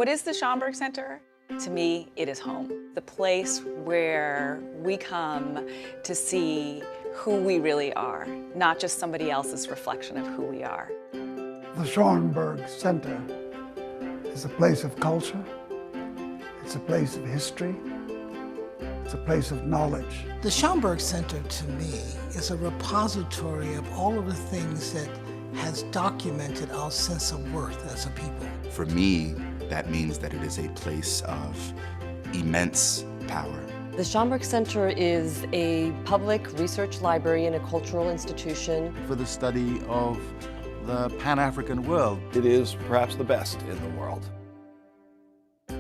What is the Schomburg Center? To me, it is home. The place where we come to see who we really are, not just somebody else's reflection of who we are. The Schomburg Center is a place of culture. It's a place of history. It's a place of knowledge. The Schomburg Center, to me, is a repository of all of the things that has documented our sense of worth as a people. For me, that means that it is a place of immense power. The Schomburg Center is a public research library and a cultural institution. For the study of the Pan-African world. It is perhaps the best in the world.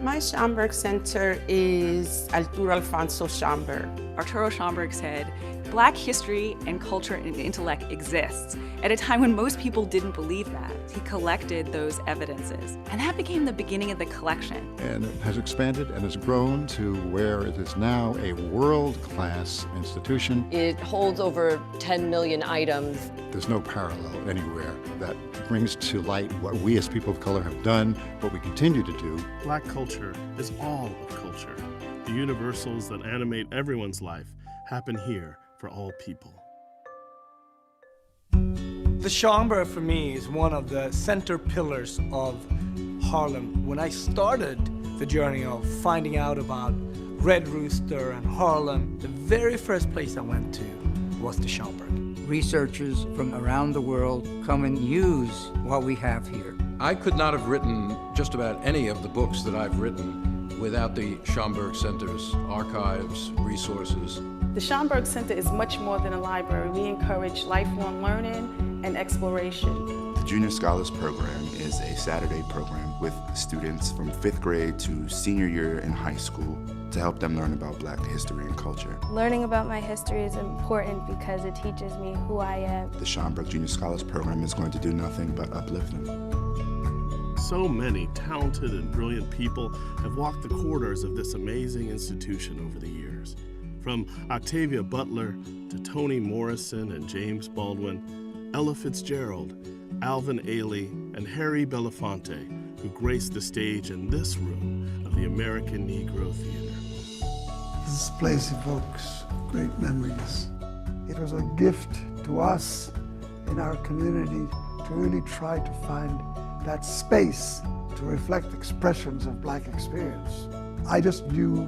My Schomburg Center is Arturo Alfonso Schomburg. Arturo Schomburg said, Black history and culture and intellect exists at a time when most people didn't believe that. He collected those evidences, and that became the beginning of the collection. And it has expanded and has grown to where it is now a world-class institution. It holds over 10 million items. There's no parallel anywhere that brings to light what we as people of color have done, what we continue to do. Black culture is all of culture. The universals that animate everyone's life happen here for all people. The Schomburg for me is one of the center pillars of Harlem. When I started the journey of finding out about Red Rooster and Harlem, the very first place I went to was the Schomburg. Researchers from around the world come and use what we have here. I could not have written just about any of the books that I've written without the Schomburg Center's archives, resources. The Schomburg Center is much more than a library. We encourage lifelong learning and exploration. The Junior Scholars Program is a Saturday program with students from 5th grade to senior year in high school to help them learn about Black history and culture. Learning about my history is important because it teaches me who I am. The Schomburg Junior Scholars Program is going to do nothing but uplift them. So many talented and brilliant people have walked the corridors of this amazing institution over the years. From Octavia Butler to Toni Morrison and James Baldwin, Ella Fitzgerald, Alvin Ailey, and Harry Belafonte, who graced the stage in this room of the American Negro Theater. This place evokes great memories. It was a gift to us in our community to really try to find that space to reflect expressions of Black experience. I just knew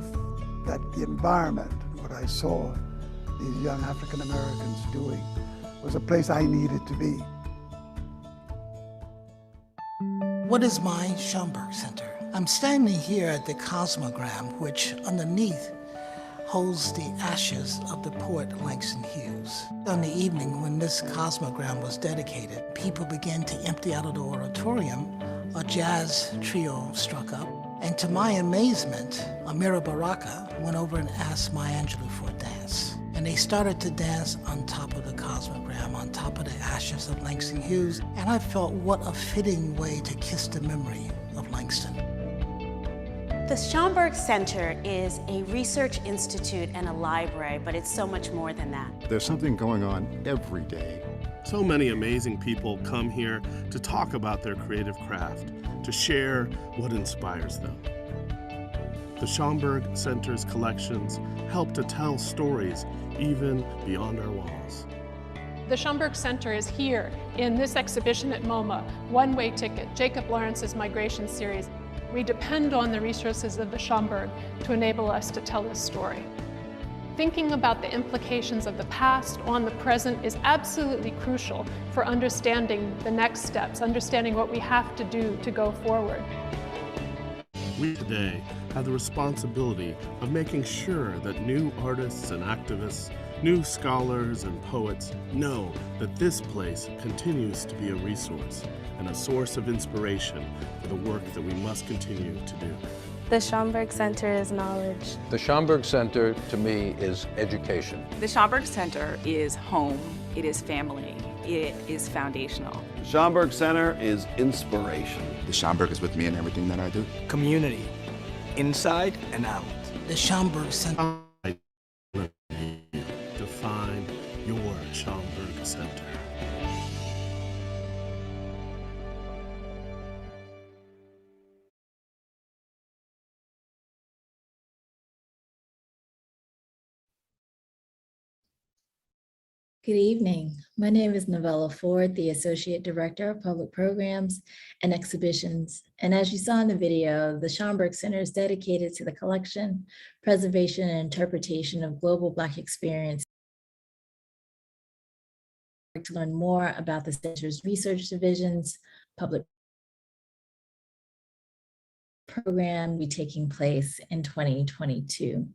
that the environment, what I saw these young African Americans doing, was a place I needed to be. What is my Schomburg Center? I'm standing here at the Cosmogram, which underneath holds the ashes of the poet Langston Hughes. On the evening when this Cosmogram was dedicated, people began to empty out of the auditorium. A jazz trio struck up, and to my amazement, Amira Baraka went over and asked Maya Angelou for a dance. And they started to dance on top of the Cosmogram, on top of the ashes of Langston Hughes, and I felt what a fitting way to kiss the memory of Langston. The Schomburg Center is a research institute and a library, but it's so much more than that. There's something going on every day. So many amazing people come here to talk about their creative craft, to share what inspires them. The Schomburg Center's collections help to tell stories even beyond our walls. The Schomburg Center is here in this exhibition at MoMA, One-Way Ticket, Jacob Lawrence's Migration Series. We depend on the resources of the Schomburg to enable us to tell this story. Thinking about the implications of the past on the present is absolutely crucial for understanding the next steps, understanding what we have to do to go forward. We today have the responsibility of making sure that new artists and activists, new scholars and poets know that this place continues to be a resource and a source of inspiration for the work that we must continue to do. The Schomburg Center is knowledge. The Schomburg Center, to me, is education. The Schomburg Center is home, it is family, it is foundational. The Schomburg Center is inspiration. The Schomburg is with me in everything that I do. Community, inside and out. The Schomburg Center. Define your Schomburg Center. Good evening. My name is Novella Ford, the Associate Director of Public Programs and Exhibitions. And as you saw in the video, the Schomburg Center is dedicated to the collection, preservation, and interpretation of global Black experience. To learn more about the center's research divisions, public program will be taking place in 2022.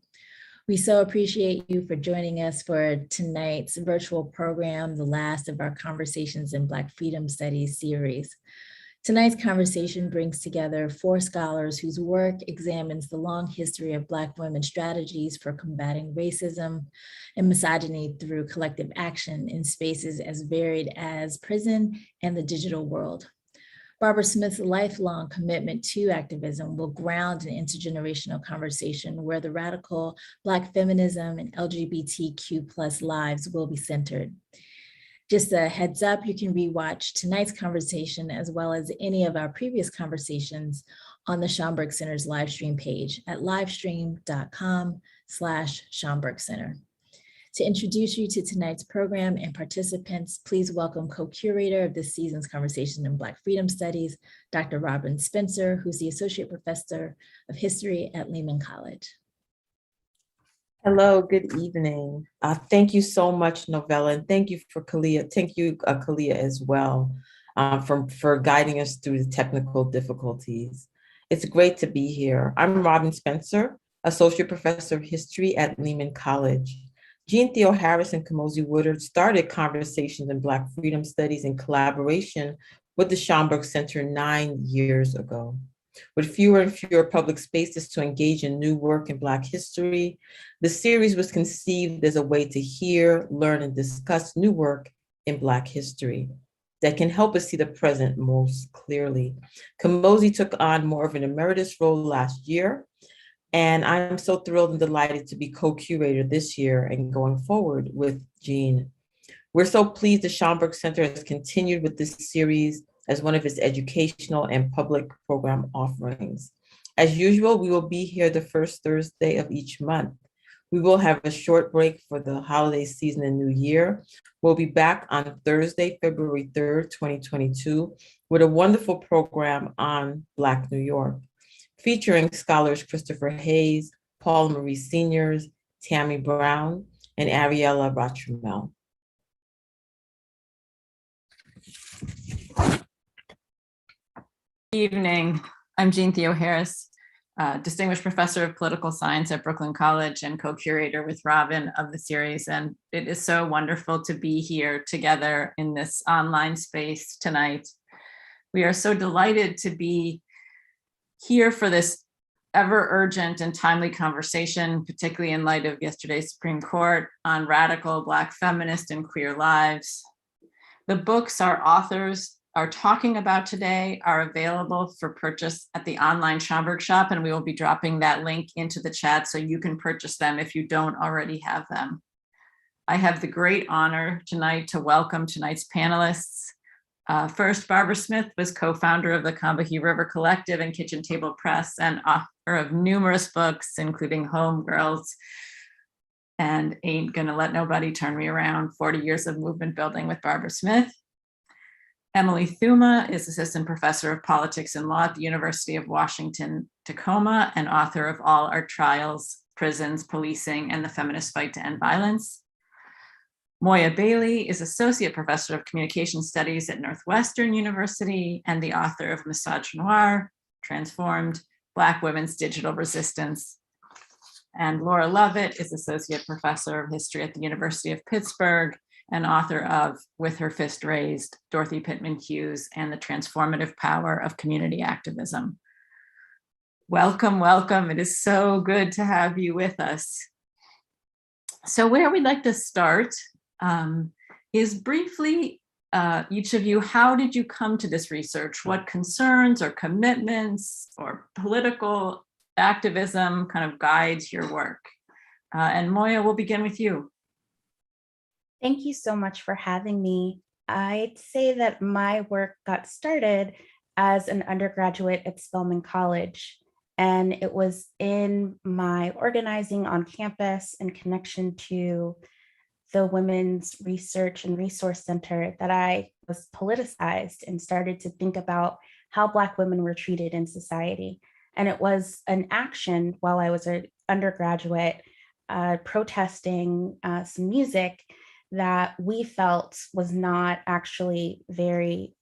We so appreciate you for joining us for tonight's virtual program, the last of our Conversations in Black Freedom Studies series. Tonight's conversation brings together 4 scholars whose work examines the long history of Black women's strategies for combating racism and misogyny through collective action in spaces as varied as prison and the digital world. Barbara Smith's lifelong commitment to activism will ground an intergenerational conversation where the radical Black feminism and LGBTQ+ lives will be centered. Just a heads up, you can rewatch tonight's conversation as well as any of our previous conversations on the Schomburg Center's live stream page at livestream.com/Schomburg Center. To introduce you to tonight's program and participants, please welcome co-curator of this season's Conversation in Black Freedom Studies, Dr. Robyn Spencer, who's the Associate Professor of History at Lehman College. Hello, good evening. Thank you so much, Novella, and thank you for Kalia. Thank you, Kalia, as well, for guiding us through the technical difficulties. It's great to be here. I'm Robyn Spencer, Associate Professor of History at Lehman College. Jeanne, Theoharis, and Kamosi Woodard started Conversations in Black Freedom Studies in collaboration with the Schomburg Center 9 years ago. With fewer and fewer public spaces to engage in new work in Black history, the series was conceived as a way to hear, learn, and discuss new work in Black history that can help us see the present most clearly. Kamosi took on more of an emeritus role last year, and I'm so thrilled and delighted to be co-curator this year and going forward with Jeanne. We're so pleased the Schomburg Center has continued with this series as one of its educational and public program offerings. As usual, we will be here the first Thursday of each month. We will have a short break for the holiday season and New Year. We'll be back on Thursday, February 3rd, 2022, with a wonderful program on Black New York, featuring scholars Christopher Hayes, Paul Marie Seniors, Tammy Brown, and Ariella Rotramel. Good evening. I'm Jeanne Theoharis, Distinguished Professor of Political Science at Brooklyn College and co-curator with Robyn of the series. And it is so wonderful to be here together in this online space tonight. We are so delighted to be here for this ever urgent and timely conversation, particularly in light of yesterday's Supreme Court on radical Black feminist and queer lives. The books our authors are talking about today are available for purchase at the online Schomburg shop, and we will be dropping that link into the chat so you can purchase them if you don't already have them. I have the great honor tonight to welcome tonight's panelists. First, Barbara Smith was co-founder of the Combahee River Collective and Kitchen Table Press and author of numerous books, including Homegirls and Ain't Gonna Let Nobody Turn Me Around, 40 Years of Movement Building with Barbara Smith. Emily Thuma is Assistant Professor of Politics and Law at the University of Washington, Tacoma, and author of All Our Trials, Prisons, Policing, and the Feminist Fight to End Violence. Moya Baily is Associate Professor of Communication Studies at Northwestern University and the author of Misogynoir, Transformed, Black Women's Digital Resistance. And Laura Lovett is Associate Professor of History at the University of Pittsburgh and author of With Her Fist Raised, Dorothy Pitman Hughes, and the Transformative Power of Community Activism. Welcome, welcome. It is so good to have you with us. So where we'd like to start is briefly, each of you, how did you come to this research? What concerns or commitments or political activism kind of guides your work? And Moya, we'll begin with you. Thank you so much for having me. I'd say that my work got started as an undergraduate at Spelman College, and it was in my organizing on campus in connection to the Women's Research and Resource Center that I was politicized and started to think about how Black women were treated in society. And it was an action while I was an undergraduate protesting some music that we felt was not actually very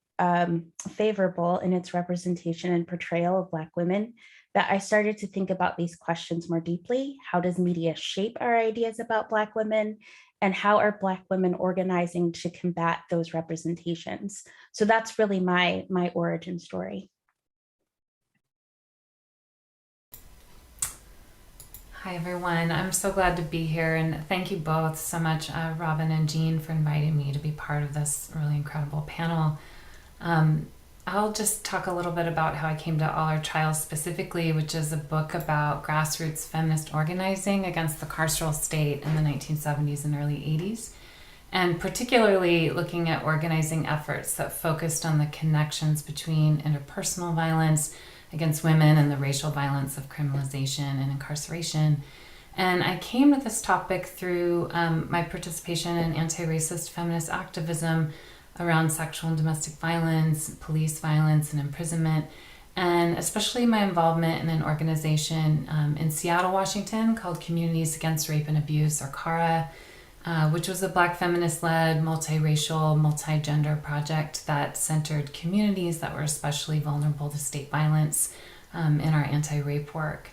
favorable in its representation and portrayal of Black women, that I started to think about these questions more deeply. How does media shape our ideas about Black women? And how are Black women organizing to combat those representations? So that's really my origin story. Hi, everyone. I'm so glad to be here, and thank you both so much, Robyn and Jeanne, for inviting me to be part of this really incredible panel. I'll just talk a little bit about how I came to All Our Trials specifically, which is a book about grassroots feminist organizing against the carceral state in the 1970s and early 80s, and particularly looking at organizing efforts that focused on the connections between interpersonal violence against women and the racial violence of criminalization and incarceration. And I came to this topic through my participation in anti-racist feminist activism around sexual and domestic violence, police violence, and imprisonment, and especially my involvement in an organization in Seattle, Washington called Communities Against Rape and Abuse, or CARA, which was a Black feminist-led, multiracial, multi-gender project that centered communities that were especially vulnerable to state violence in our anti-rape work.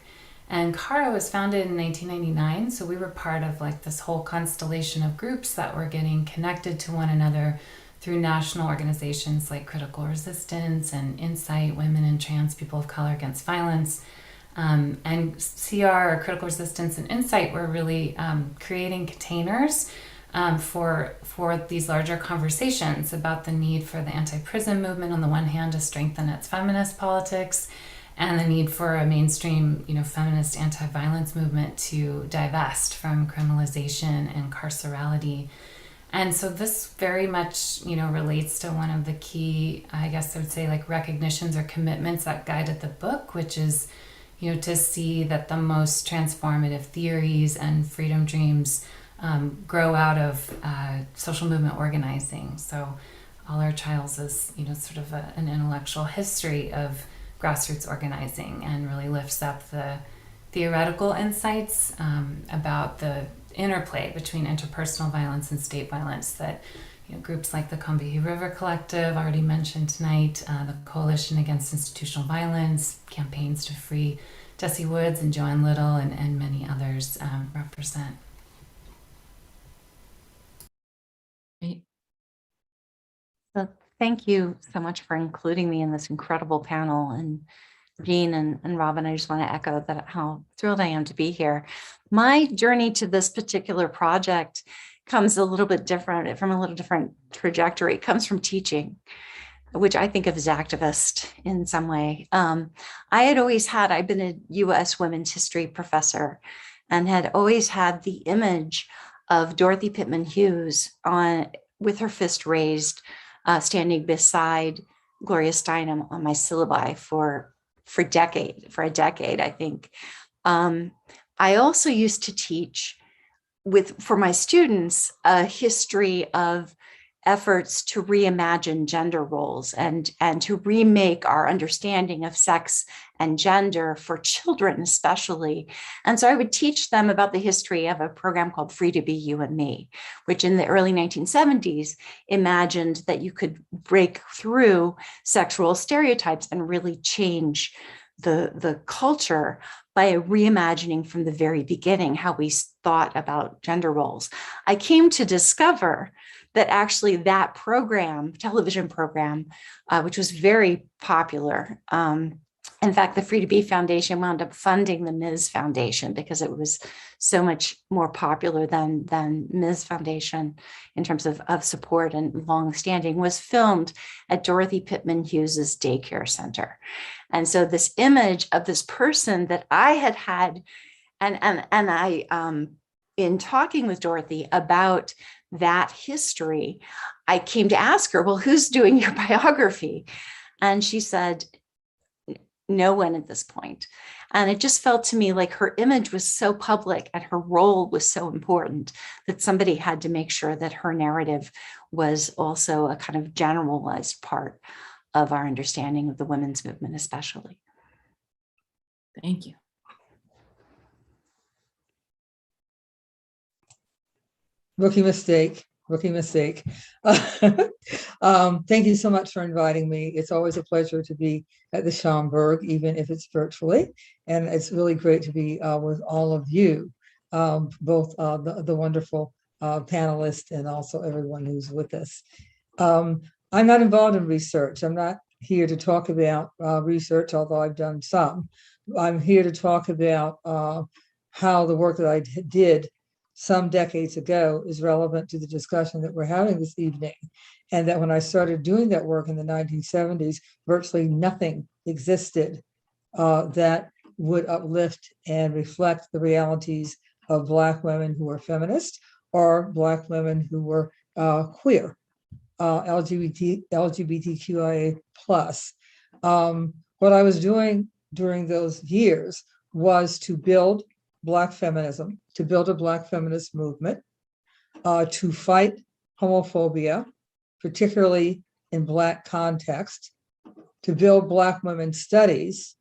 And CARA was founded in 1999, so we were part of like this whole constellation of groups that were getting connected to one another through national organizations like Critical Resistance and Insight, Women and Trans People of Color Against Violence. And CR, or Critical Resistance, and Insight were really creating containers for these larger conversations about the need for the anti-prison movement on the one hand to strengthen its feminist politics, and the need for a mainstream, feminist anti-violence movement to divest from criminalization and carcerality. And so this very much, relates to one of the key, I guess I would say, like recognitions or commitments that guided the book, which is, to see that the most transformative theories and freedom dreams grow out of social movement organizing. So All Our Trials is, sort of an intellectual history of grassroots organizing, and really lifts up the theoretical insights about the interplay between interpersonal violence and state violence that groups like the Combahee River Collective, already mentioned tonight, the Coalition Against Institutional Violence, campaigns to free Jessie Woods and Joanne Little, and many others represent. Great. So thank you so much for including me in this incredible panel. And Jeanne and Robyn, I just want to echo that how thrilled I am to be here. My journey to this particular project comes a little bit different, from a little different trajectory. It comes from teaching, which I think of as activist in some way. I've been a US women's history professor, and had always had the image of Dorothy Pitman Hughes with her fist raised, standing beside Gloria Steinem on my syllabi for a decade, I think. I also used to teach for my students a history of efforts to reimagine gender roles and to remake our understanding of sex and gender for children especially. And so I would teach them about the history of a program called Free to Be You and Me, which in the early 1970s imagined that you could break through sexual stereotypes and really change the culture by reimagining from the very beginning how we thought about gender roles. I came to discover that actually that television program, which was very popular. In fact, the Free to Be Foundation wound up funding the Ms. Foundation because it was so much more popular than Ms. Foundation in terms of support and longstanding, was filmed at Dorothy Pitman Hughes's daycare center. And so this image of this person that I had, and I, in talking with Dorothy about that history, I came to ask her, well, who's doing your biography? And she said, no one at this point. And it just felt to me like her image was so public and her role was so important that somebody had to make sure that her narrative was also a kind of generalized part of our understanding of the women's movement, especially. Thank you. Rookie mistake. Thank you so much for inviting me. It's always a pleasure to be at the Schomburg, even if it's virtually. And it's really great to be with all of you, both the wonderful panelists and also everyone who's with us. I'm not involved in research. I'm not here to talk about research, although I've done some. I'm here to talk about how the work that I did some decades ago is relevant to the discussion that we're having this evening. And that when I started doing that work in the 1970s, virtually nothing existed that would uplift and reflect the realities of Black women who were feminist or Black women who were queer, LGBTQIA+. What I was doing during those years was to build Black feminism, to build a Black feminist movement, to fight homophobia, particularly in Black context, to build Black women's studies,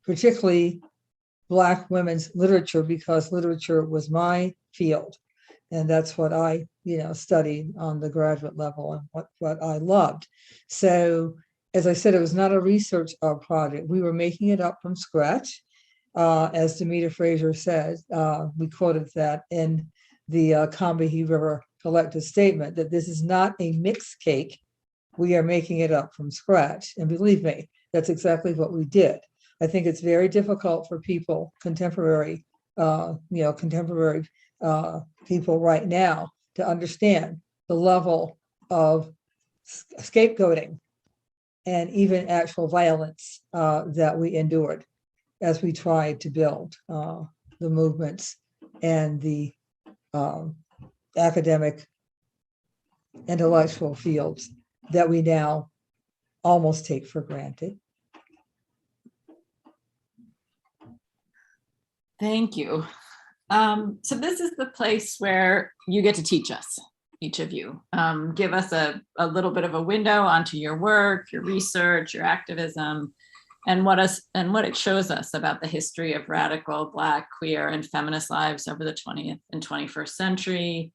particularly Black women's literature, because literature was my field. And that's what I, studied on the graduate level and what I loved. So, as I said, it was not a research project. We were making it up from scratch. As Demeter Fraser said, we quoted that in the Combahee River Collective Statement, that this is not a mixed cake. We are making it up from scratch. And believe me, that's exactly what we did. I think it's very difficult for people, contemporary people right now to understand the level of scapegoating and even actual violence that we endured as we tried to build the movements and the academic intellectual fields that we now almost take for granted. Thank you. So this is the place where you get to teach us, each of you. Give us a little bit of a window onto your work, your research, your activism, and what it shows us about the history of radical Black, queer, and feminist lives over the 20th and 21st century,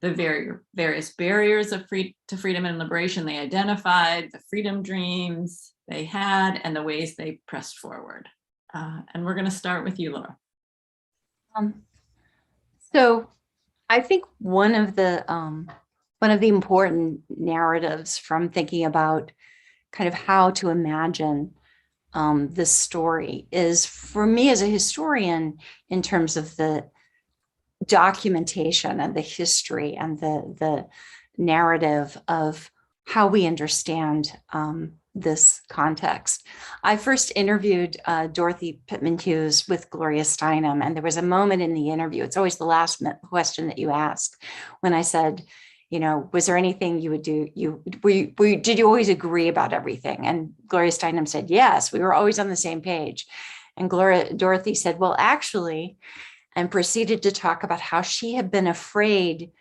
the various barriers to freedom and liberation they identified, the freedom dreams they had, and the ways they pressed forward. And we're going to start with you, Laura. So I think one of the important narratives from thinking about kind of how to imagine this story is, for me as a historian, in terms of the documentation and the history and the narrative of how we understand this context. I first interviewed Dorothy Pitman Hughes with Gloria Steinem, and there was a moment in the interview, it's always the last question that you ask, when I said, was there anything you would do? Did you always agree about everything? And Gloria Steinem said, yes, we were always on the same page. And Dorothy said, well, actually, and proceeded to talk about how she had been afraid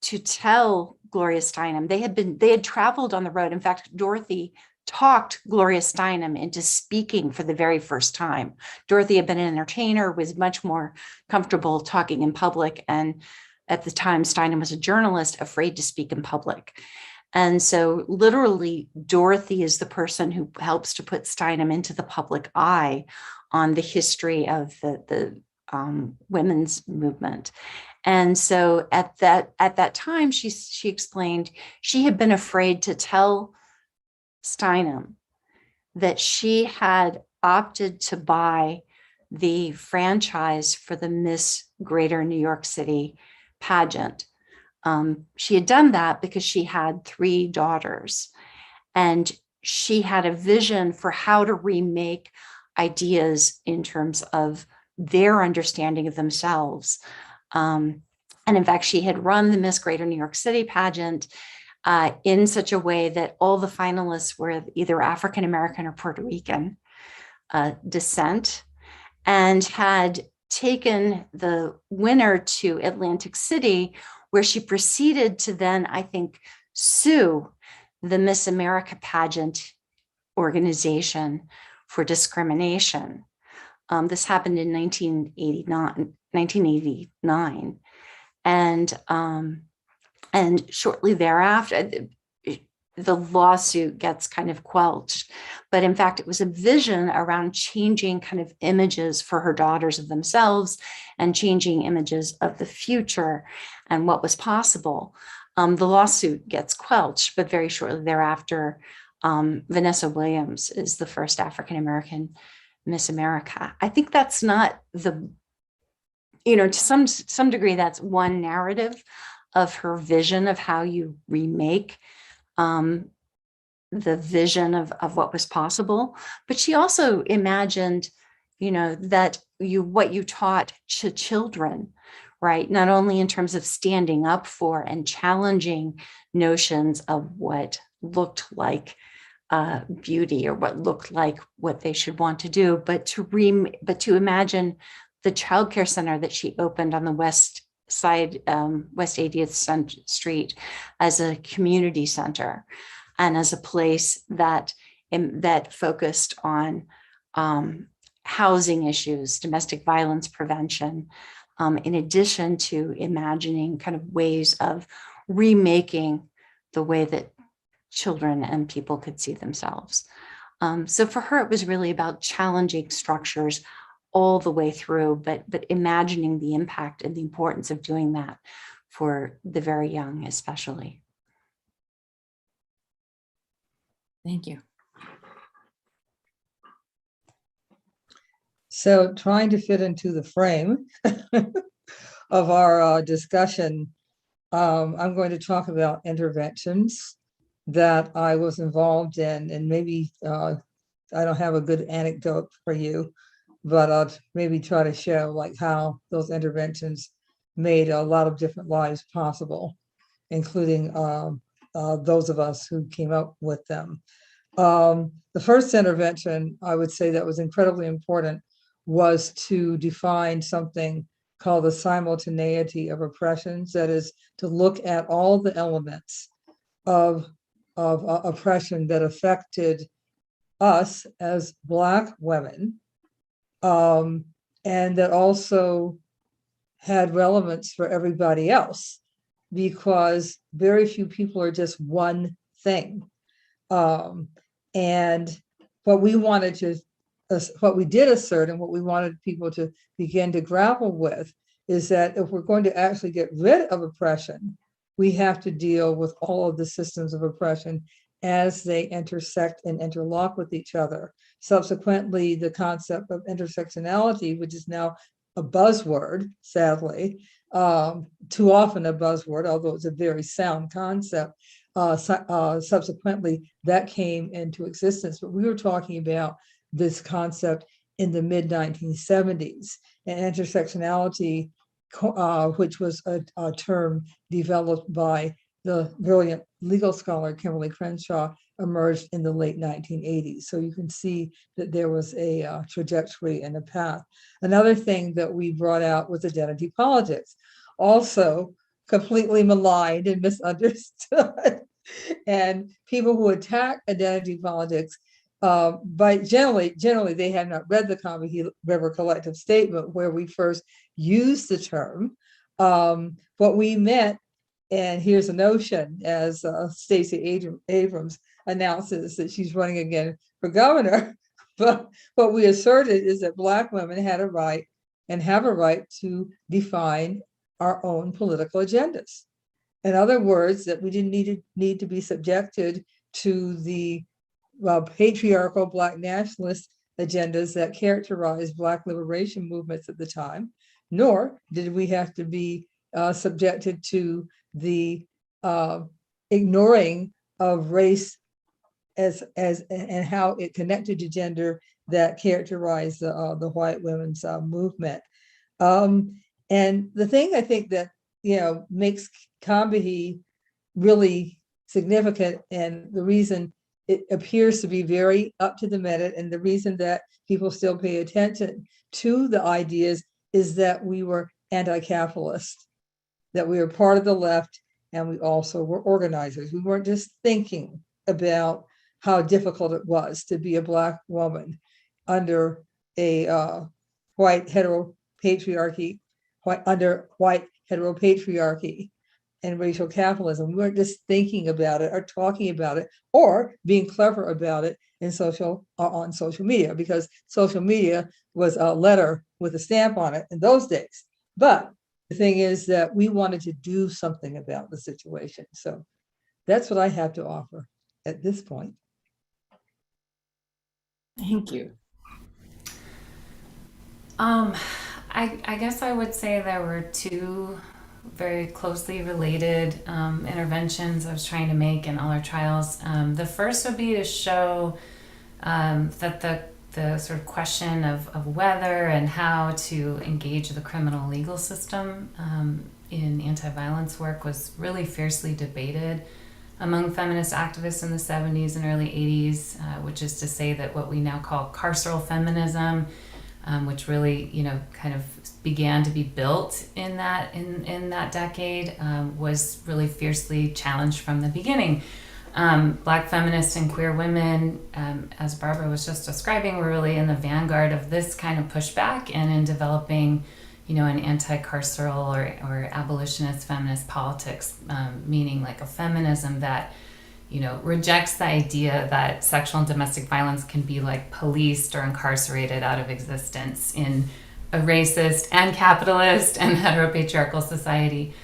to tell Gloria Steinem. They had traveled on the road. In fact, Dorothy talked Gloria Steinem into speaking for the very first time. Dorothy had been an entertainer, was much more comfortable talking in public, and at the time, Steinem was a journalist, afraid to speak in public. And so literally, Dorothy is the person who helps to put Steinem into the public eye on the history of the women's movement. And so at that time, she explained she had been afraid to tell Steinem that she had opted to buy the franchise for the Miss Greater New York City pageant. She had done that because she had 3 daughters, and she had a vision for how to remake ideas in terms of their understanding of themselves. And in fact, she had run the Miss Greater New York City pageant in such a way that all the finalists were either African American or Puerto Rican descent. and had taken the winner to Atlantic City, where she proceeded to then, I think, sue the Miss America pageant organization for discrimination. This happened in 1989, and shortly thereafter, the lawsuit gets kind of quelched. But in fact, it was a vision around changing kind of images for her daughters of themselves and changing images of the future and what was possible. The lawsuit gets quelched, but very shortly thereafter, Vanessa Williams is the first African-American Miss America. I think that's not to some degree, that's one narrative of her vision of how you remake the vision of what was possible. But she also imagined, that what you taught to children, right? Not only in terms of standing up for and challenging notions of what looked like beauty or what looked like what they should want to do, but to imagine the childcare center that she opened on the west side, West 80th Street, as a community center and as a place that focused on housing issues, domestic violence prevention, in addition to imagining kind of ways of remaking the way that children and people could see themselves. So for her, it was really about challenging structures all the way through, but imagining the impact and the importance of doing that for the very young, especially. Thank you. So trying to fit into the frame of our discussion, I'm going to talk about interventions that I was involved in, and maybe I don't have a good anecdote for you, but I'll maybe try to show like how those interventions made a lot of different lives possible, including those of us who came up with them. The first intervention I would say that was incredibly important was to define something called the simultaneity of oppressions. That is, to look at all the elements of oppression that affected us as Black women, and that also had relevance for everybody else, because very few people are just one thing. And what we did assert and what we wanted people to begin to grapple with is that if we're going to actually get rid of oppression, we have to deal with all of the systems of oppression as they intersect and interlock with each other. Subsequently, the concept of intersectionality, which is now a buzzword, sadly, too often a buzzword, although it's a very sound concept, subsequently that came into existence. But we were talking about this concept in the mid-1970s, and intersectionality, which was a term developed by the brilliant legal scholar Kimberly Crenshaw, emerged in the late 1980s. So you can see that there was a trajectory and a path. Another thing that we brought out was identity politics, also completely maligned and misunderstood. And people who attack identity politics, but generally they have not read the Combahee River Collective Statement, where we first used the term. What we meant, and here's a notion, as Stacey Abrams announces that she's running again for governor, but what we asserted is that Black women had a right and have a right to define our own political agendas. In other words, that we didn't need to be subjected to the patriarchal Black nationalist agendas that characterized Black liberation movements at the time, nor did we have to be subjected to the ignoring of race as and how it connected to gender that characterized the white women's movement. And the thing I think that makes Combahee really significant, and the reason it appears to be very up to the minute. And the reason that people still pay attention to the ideas is that we were anti-capitalist, that we were part of the left, and we also were organizers. We weren't just thinking about how difficult it was to be a Black woman under a white heteropatriarchy, under white heteropatriarchy and racial capitalism. We weren't just thinking about it or talking about it or being clever about it on social media, because social media was a letter with a stamp on it in those days. But the thing is that we wanted to do something about the situation. So that's what I have to offer at this point. Thank you. I guess I would say there were two very closely related interventions I was trying to make in all our trials. The first would be to show that the sort of question of whether and how to engage the criminal legal system in anti-violence work was really fiercely debated among feminist activists in the 70s and early 80s, which is to say that what we now call carceral feminism, which really, kind of began to be built in that decade, was really fiercely challenged from the beginning. Black feminists and queer women, as Barbara was just describing, were really in the vanguard of this kind of pushback and in developing, an anti-carceral or abolitionist feminist politics, meaning like a feminism that, rejects the idea that sexual and domestic violence can be like policed or incarcerated out of existence in a racist and capitalist and heteropatriarchal society.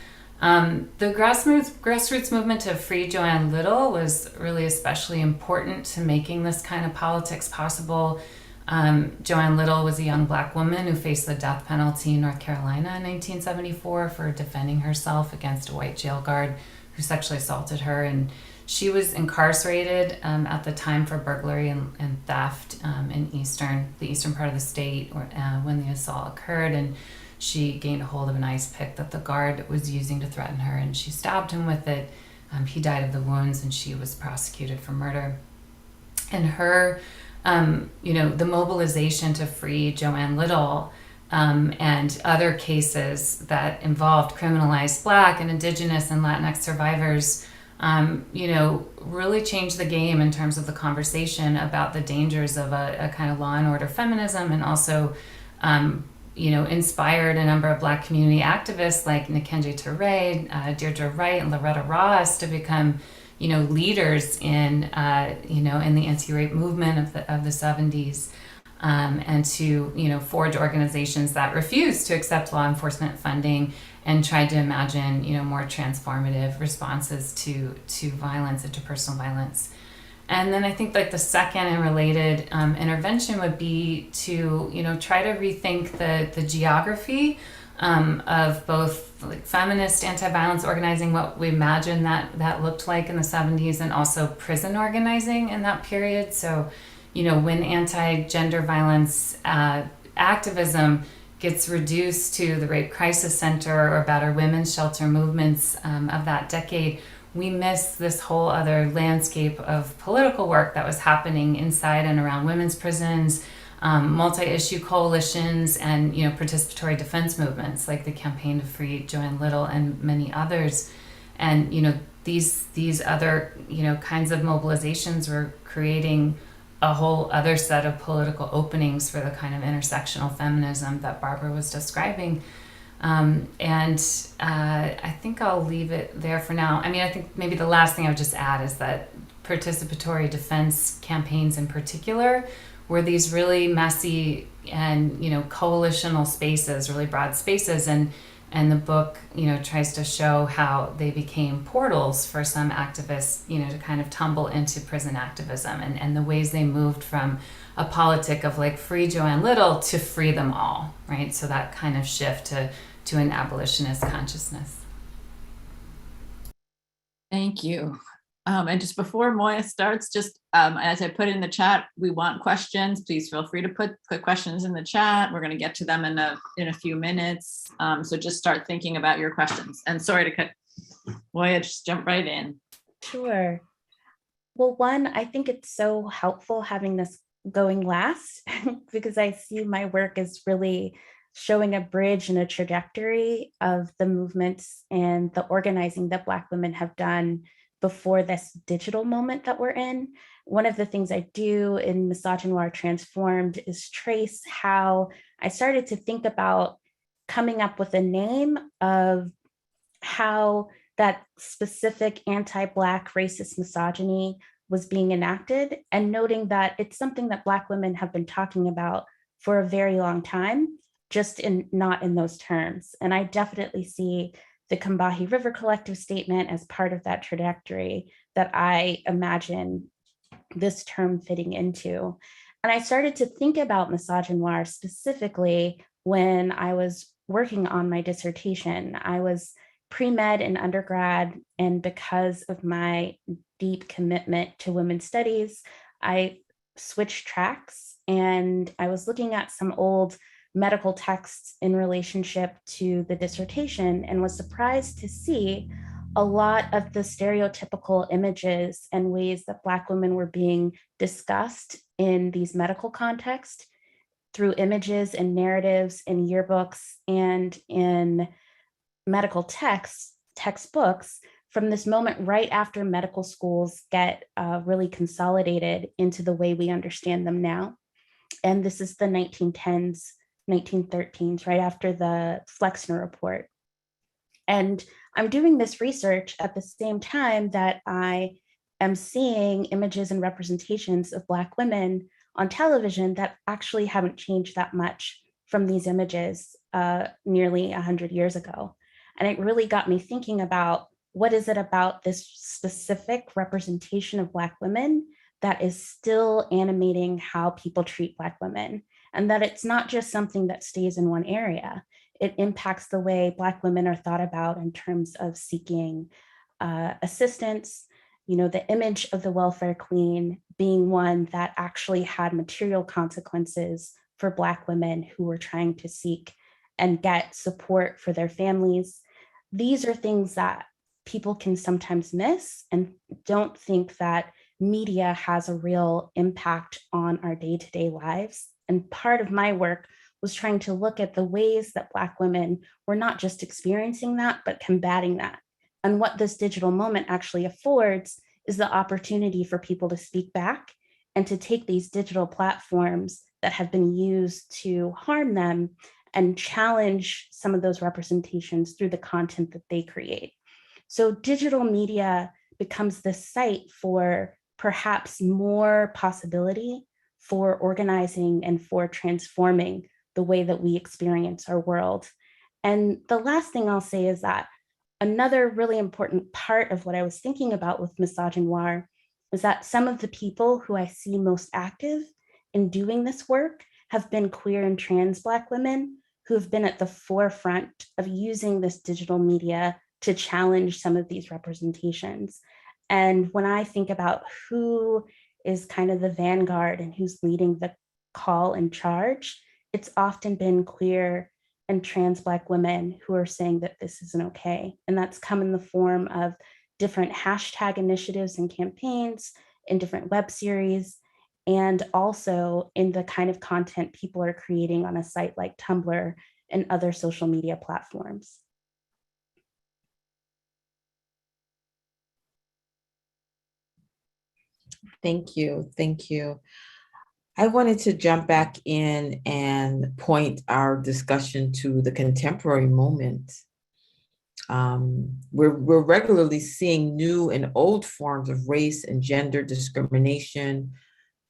The grassroots movement to free Joanne Little was really especially important to making this kind of politics possible. Joanne Little was a young Black woman who faced the death penalty in North Carolina in 1974 for defending herself against a white jail guard who sexually assaulted her. And she was incarcerated at the time for burglary and theft in the eastern part of the state when the assault occurred. And she gained a hold of an ice pick that the guard was using to threaten her, and she stabbed him with it. He died of the wounds, and she was prosecuted for murder. And her, the mobilization to free Joanne Little and other cases that involved criminalized Black and Indigenous and Latinx survivors, really changed the game in terms of the conversation about the dangers of a kind of law and order feminism, and also inspired a number of Black community activists like Nikenje Toure, Deirdre Wright, and Loretta Ross to become, leaders in the anti-rape movement of the 70s, and to, forge organizations that refused to accept law enforcement funding and tried to imagine, more transformative responses to violence, interpersonal violence. And then I think like the second and related intervention would be to, try to rethink the geography of both like feminist anti-violence organizing, what we imagine that looked like in the 70s, and also prison organizing in that period. So, when anti-gender violence activism gets reduced to the Rape Crisis Center or battered women's shelter movements of that decade, we miss this whole other landscape of political work that was happening inside and around women's prisons, multi-issue coalitions, and participatory defense movements like the Campaign to Free Joanne Little and many others. And these other kinds of mobilizations were creating a whole other set of political openings for the kind of intersectional feminism that Barbara was describing. I think I'll leave it there for now. I think maybe the last thing I would just add is that participatory defense campaigns in particular were these really messy and, coalitional spaces, really broad spaces. And the book, tries to show how they became portals for some activists, to kind of tumble into prison activism and the ways they moved from a politic of like free Joanne Little to free them all, right? So that kind of shift to an abolitionist consciousness. Thank you. And just before Moya starts, just as I put in the chat, we want questions. Please feel free to put questions in the chat. We're going to get to them in a few minutes. So just start thinking about your questions. And sorry to cut, Moya, just jump right in. Sure. Well, one, I think it's so helpful having this going last because I see my work as really showing a bridge and a trajectory of the movements and the organizing that Black women have done before this digital moment that we're in. One of the things I do in Misogynoir Transformed is trace how I started to think about coming up with a name of how that specific anti-Black racist misogyny was being enacted, and noting that it's something that Black women have been talking about for a very long time, just not in those terms. And I definitely see the Combahee River Collective statement as part of that trajectory that I imagine this term fitting into. And I started to think about misogynoir specifically when I was working on my dissertation. I was pre-med in undergrad, and because of my deep commitment to women's studies, I switched tracks and I was looking at some old medical texts in relationship to the dissertation and was surprised to see a lot of the stereotypical images and ways that Black women were being discussed in these medical contexts through images and narratives in yearbooks and in medical textbooks from this moment right after medical schools get really consolidated into the way we understand them now. And this is the 1910s, 1913s, right after the Flexner Report. And I'm doing this research at the same time that I am seeing images and representations of Black women on television that actually haven't changed that much from these images nearly 100 years ago. And it really got me thinking about what is it about this specific representation of Black women that is still animating how people treat Black women, and that it's not just something that stays in one area. It impacts the way Black women are thought about in terms of seeking assistance. You know, the image of the welfare queen being one that actually had material consequences for Black women who were trying to seek and get support for their families. These are things that people can sometimes miss and don't think that media has a real impact on our day-to-day lives. And part of my work was trying to look at the ways that Black women were not just experiencing that, but combating that. And what this digital moment actually affords is the opportunity for people to speak back and to take these digital platforms that have been used to harm them and challenge some of those representations through the content that they create. So digital media becomes the site for perhaps more possibility for organizing and for transforming the way that we experience our world. And the last thing I'll say is that another really important part of what I was thinking about with Misogynoir is that some of the people who I see most active in doing this work have been queer and trans Black women who have been at the forefront of using this digital media to challenge some of these representations. And when I think about who is kind of the vanguard and who's leading the call and charge, it's often been queer and trans Black women who are saying that this isn't okay. And that's come in the form of different hashtag initiatives and campaigns, in different web series, and also in the kind of content people are creating on a site like Tumblr and other social media platforms. Thank you, thank you. I wanted to jump back in and point our discussion to the contemporary moment. We're regularly seeing new and old forms of race and gender discrimination,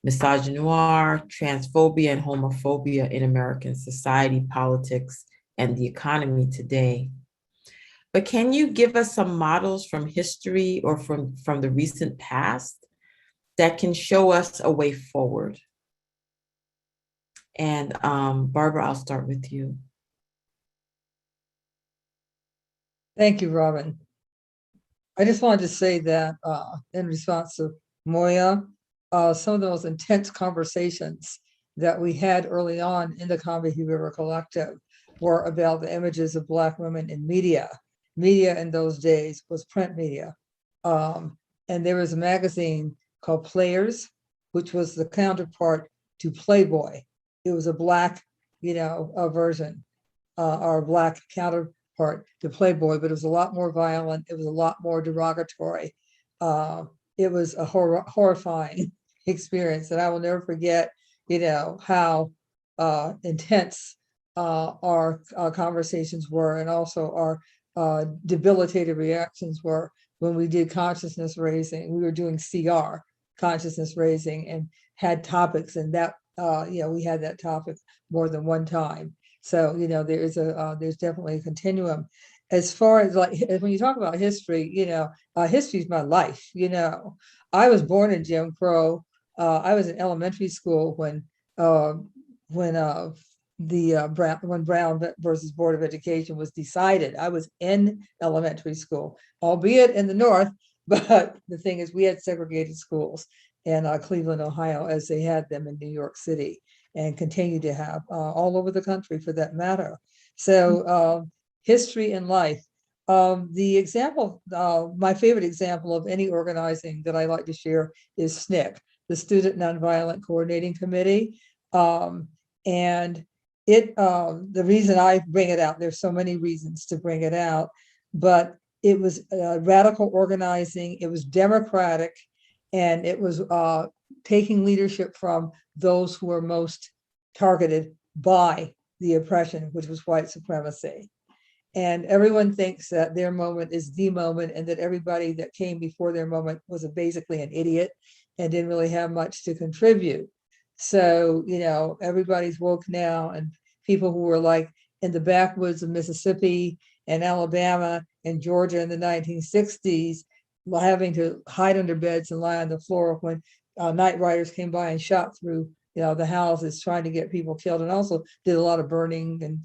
misogynoir, transphobia, and homophobia in American society, politics, and the economy today. But can you give us some models from history or from the recent past that can show us a way forward? And Barbara, I'll start with you. Thank you, Robyn. I just wanted to say that in response to Moya, some of those intense conversations that we had early on in the Combahee River Collective were about the images of Black women in media. Media in those days was print media. And there was a magazine called Players, which was the counterpart to Playboy. It was a Black, a version, or a Black counterpart to Playboy, but it was a lot more violent. It was a lot more derogatory. It was a horrifying experience that I will never forget, how intense our conversations were, and also our debilitated reactions were when we did consciousness raising. We were doing CR, consciousness raising, and had topics, and that we had that topic more than one time. So there's definitely a continuum. As far as when you talk about history, history is my life. I was born in Jim Crow. I was in elementary school when Brown versus Board of Education was decided. I was in elementary school, albeit in the North, but the thing is, we had segregated schools in Cleveland, Ohio, as they had them in New York City, and continue to have all over the country for that matter. So history and life. The example, my favorite example of any organizing that I like to share is SNCC, the Student Nonviolent Coordinating Committee. And the reason I bring it out, there's so many reasons to bring it out, but it was radical organizing, it was democratic, and it was taking leadership from those who were most targeted by the oppression, which was white supremacy. And everyone thinks that their moment is the moment, and that everybody that came before their moment was basically an idiot and didn't really have much to contribute. So, everybody's woke now, and people who were like in the backwoods of Mississippi and Alabama and Georgia in the 1960s, having to hide under beds and lie on the floor when night riders came by and shot through the houses trying to get people killed, and also did a lot of burning and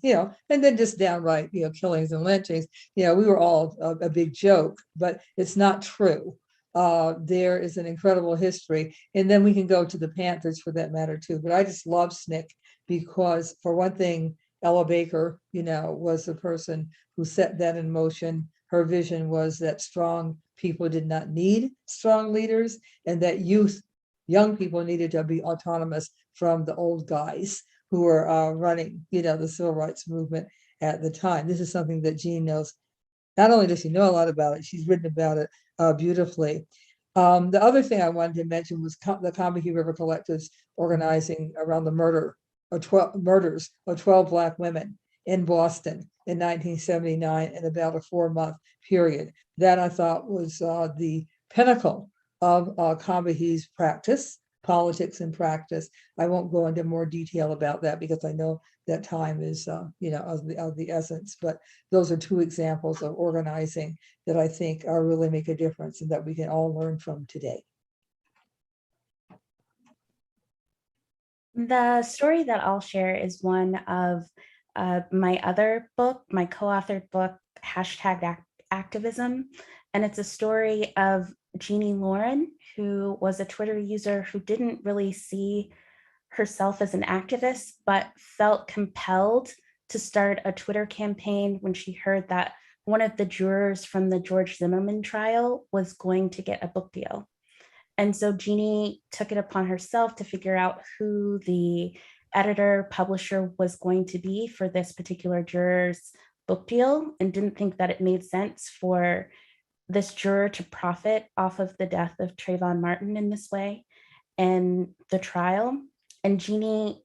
and then just downright killings and lynchings. We were all a big joke, but it's not true. There is an incredible history, and then we can go to the Panthers for that matter too. But I just love SNCC because, for one thing, Ella Baker, was the person who set that in motion. Her vision was that strong people did not need strong leaders, and that young people needed to be autonomous from the old guys who were running, the civil rights movement at the time. This is something that Jeanne knows. Not only does she know a lot about it, she's written about it beautifully. The other thing I wanted to mention was the Combahee River Collective's organizing around the murders of 12 Black women in Boston in 1979, in about a 4-month period. That I thought was the pinnacle of Combahee's practice, politics and practice. I won't go into more detail about that because I know that time is, of the essence. But those are two examples of organizing that I think really make a difference and that we can all learn from today. The story that I'll share is one of my other book, my co-authored book, #Activism. And it's a story of Jeanne Lauren, who was a Twitter user who didn't really see herself as an activist, but felt compelled to start a Twitter campaign when she heard that one of the jurors from the George Zimmerman trial was going to get a book deal. And so Jeanne took it upon herself to figure out who the editor, publisher was going to be for this particular juror's book deal, and didn't think that it made sense for this juror to profit off of the death of Trayvon Martin in this way and the trial. And Jeanne,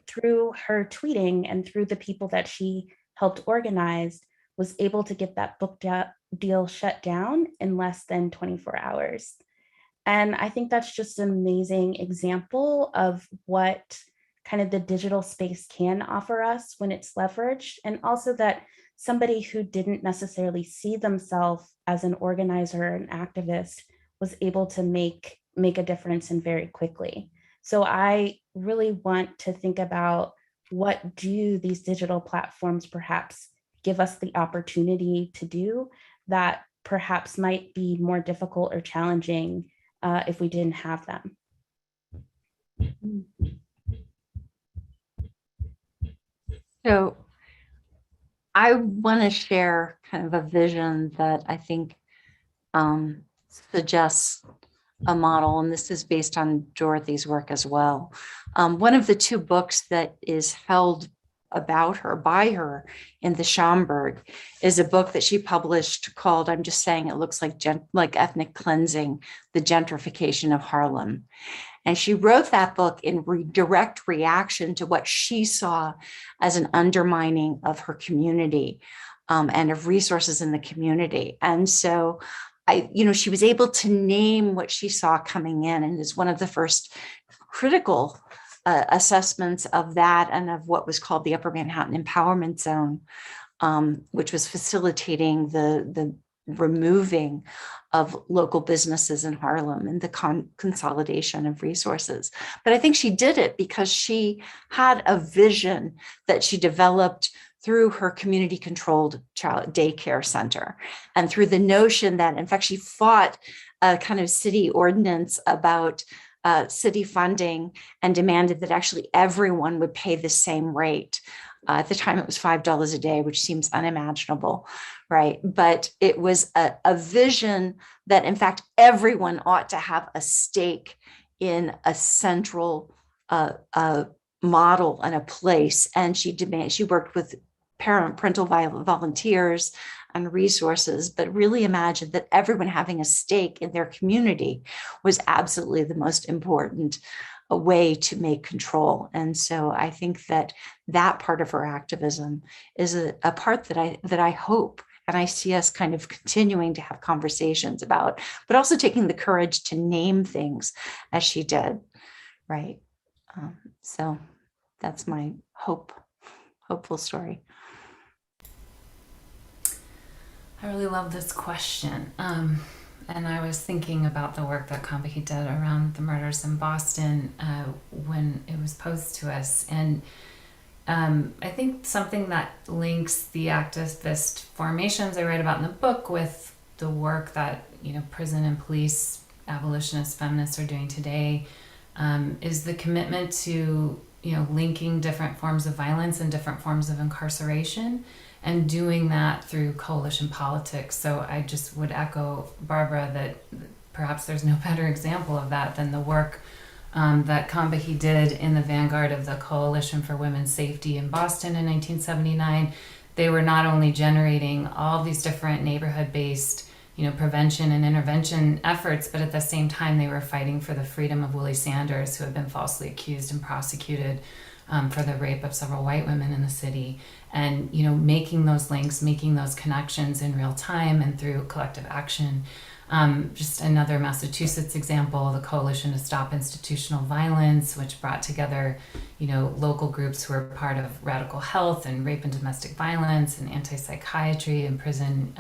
through her tweeting and through the people that she helped organize, was able to get that book deal shut down in less than 24 hours. And I think that's just an amazing example of what kind of the digital space can offer us when it's leveraged, and also that somebody who didn't necessarily see themselves as an organizer or an activist was able to make a difference, and very quickly. So I really want to think about, what do these digital platforms perhaps give us the opportunity to do that perhaps might be more difficult or challenging if we didn't have them. So I want to share kind of a vision that I think suggests a model, and this is based on Dorothy's work as well. One of the two books that is held about her by her in the Schomburg is a book that she published called, I'm just saying it looks like ethnic cleansing, the gentrification of Harlem. And she wrote that book in direct reaction to what she saw as an undermining of her community and of resources in the community. And so she was able to name what she saw coming in, and is one of the first critical assessments of that and of what was called the Upper Manhattan Empowerment Zone, which was facilitating the removing of local businesses in Harlem and the consolidation of resources. But I think she did it because she had a vision that she developed through her community-controlled child daycare center, and through the notion that, in fact, she fought a kind of city ordinance about city funding and demanded that actually everyone would pay the same rate. At the time, it was $5 a day, which seems unimaginable, right? But it was a vision that, in fact, everyone ought to have a stake in a central model and a place. And she worked with parental volunteers and resources, but really imagined that everyone having a stake in their community was absolutely the most important way to make control. And so I think that part of her activism is a part that I hope and I see us kind of continuing to have conversations about, but also taking the courage to name things as she did, right? So that's my hopeful story. I really love this question. And I was thinking about the work that Combahee did around the murders in Boston when it was posed to us. And I think something that links the activist formations I write about in the book with the work that, prison and police, abolitionists, feminists are doing today is the commitment to, linking different forms of violence and different forms of incarceration, and doing that through coalition politics. So I just would echo Barbara that perhaps there's no better example of that than the work that Combahee did in the vanguard of the Coalition for Women's Safety in Boston in 1979. They were not only generating all these different neighborhood-based, prevention and intervention efforts, but at the same time they were fighting for the freedom of Willie Sanders, who had been falsely accused and prosecuted for the rape of several white women in the city. And making those links, making those connections in real time and through collective action. Just another Massachusetts example, the Coalition to Stop Institutional Violence, which brought together local groups who were part of radical health and rape and domestic violence and anti-psychiatry and prison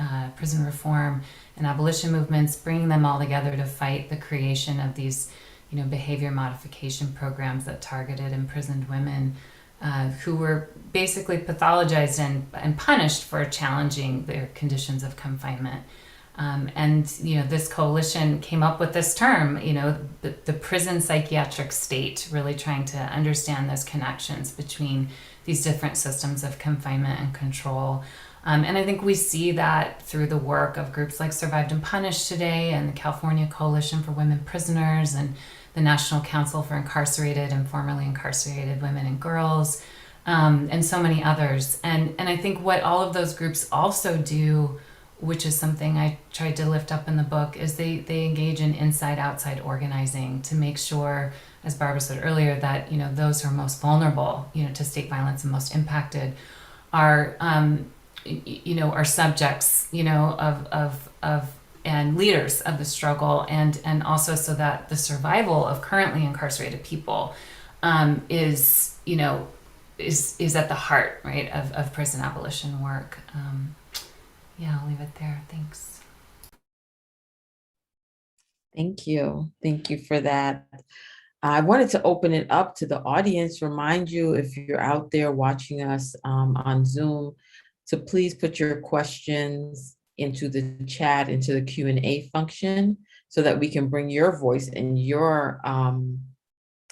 reform and abolition movements, bringing them all together to fight the creation of these behavior modification programs that targeted imprisoned women who were basically pathologized and punished for challenging their conditions of confinement. And this coalition came up with this term, the prison psychiatric state, really trying to understand those connections between these different systems of confinement and control. And I think we see that through the work of groups like Survived and Punished today, and the California Coalition for Women Prisoners, and the National Council for Incarcerated and Formerly Incarcerated Women and Girls, and so many others. And I think what all of those groups also do, which is something I tried to lift up in the book, is they engage in inside-outside organizing to make sure, as Barbara said earlier, that those who are most vulnerable, to state violence and most impacted are subjects, of and leaders of the struggle, and also so that the survival of currently incarcerated people is at the heart, right, of prison abolition work. I'll leave it there. Thanks. Thank you. Thank you for that. I wanted to open it up to the audience, remind you, if you're out there watching us on Zoom, to please put your questions into the chat, into the Q&A function, so that we can bring your voice and your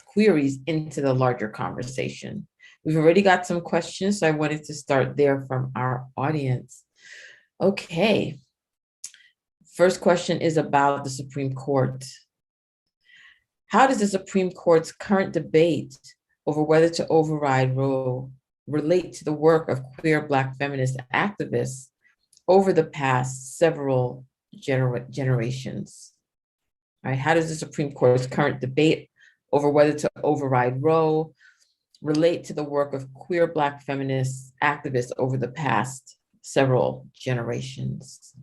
queries into the larger conversation. We've already got some questions, so I wanted to start there from our audience. Okay. First question is about the Supreme Court. How does the Supreme Court's current debate over whether to override Roe relate to the work of queer Black feminist activists over the past several generations? Right? How does the Supreme Court's current debate over whether to override Roe relate to the work of queer Black feminist activists over the past several generations?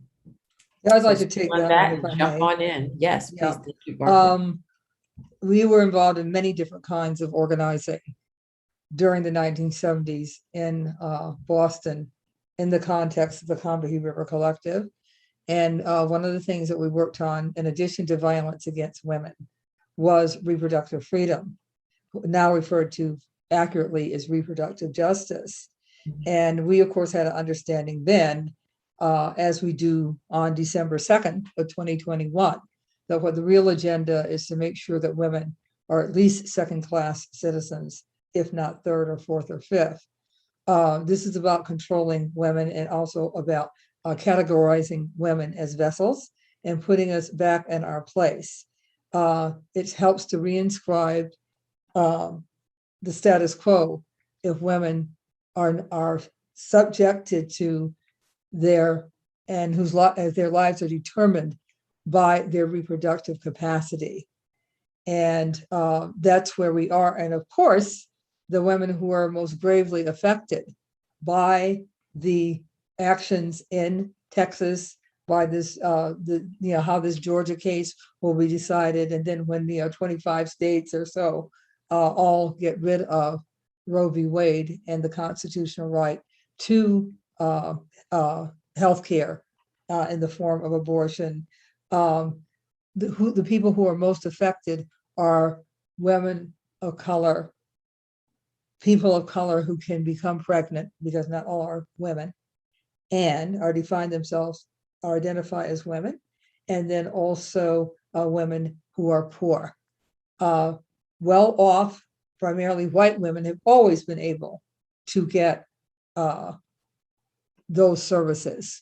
Yeah, I'd like to take that one, if I jump may. on in. Yes, please. Yeah. Thank you, Barbara. We were involved in many different kinds of organizing during the 1970s in Boston in the context of the Combahee River Collective. And one of the things that we worked on, in addition to violence against women, was reproductive freedom, now referred to accurately as reproductive justice. And we, of course, had an understanding then, as we do on December 2nd of 2021, that what the real agenda is to make sure that women are at least second-class citizens, if not third or fourth or fifth. This is about controlling women and also about categorizing women as vessels and putting us back in our place. It helps to reinscribe the status quo if women are subjected to their lives are determined by their reproductive capacity. And that's where we are. And of course, the women who are most gravely affected by the actions in Texas, by this, how this Georgia case will be decided. And then when 25 states or so all get rid of Roe v. Wade and the constitutional right to healthcare in the form of abortion, the people who are most affected are women of color, people of color who can become pregnant, because not all are women, and are defined themselves or identify as women, and then also women who are poor. Well-off, primarily white women, have always been able to get those services.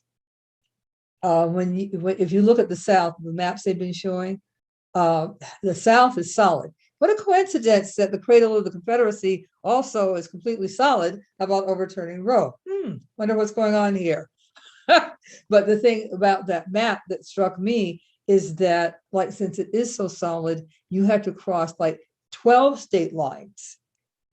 If you look at the South, the maps they've been showing, the South is solid. What a coincidence that the cradle of the Confederacy also is completely solid about overturning Roe. Wonder what's going on here. But the thing about that map that struck me is that, since it is so solid, you have to cross 12 state lines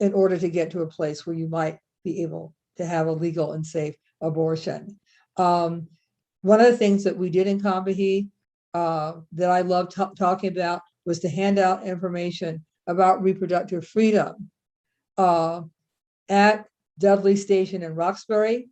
in order to get to a place where you might be able to have a legal and safe abortion. One of the things that we did in Combahee that I love talking about was to hand out information about reproductive freedom at Dudley Station in Roxbury,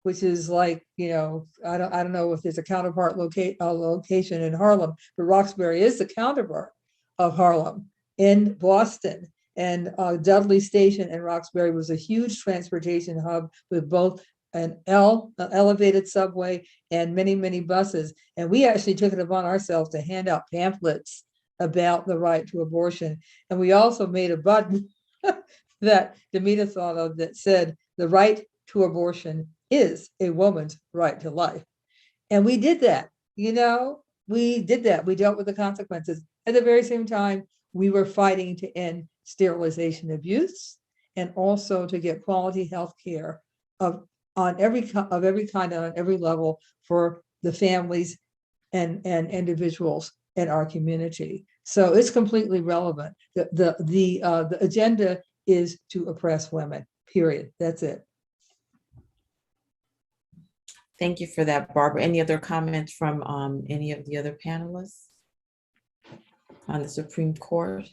which is I don't know if there's a counterpart location in Harlem, but Roxbury is the counterpart of Harlem in Boston. And Dudley Station in Roxbury was a huge transportation hub with both an elevated subway and many, many buses. And we actually took it upon ourselves to hand out pamphlets about the right to abortion. And we also made a button that Demita thought of that said, "The right to abortion is a woman's right to life." And we did that, we did that. We dealt with the consequences. At the very same time, we were fighting to end sterilization abuse and also to get quality health care of every kind on every level for the families and individuals in our community. So it's completely relevant. The agenda is to oppress women, period. That's it. Thank you for that, Barbara. Any other comments from any of the other panelists on the Supreme Court?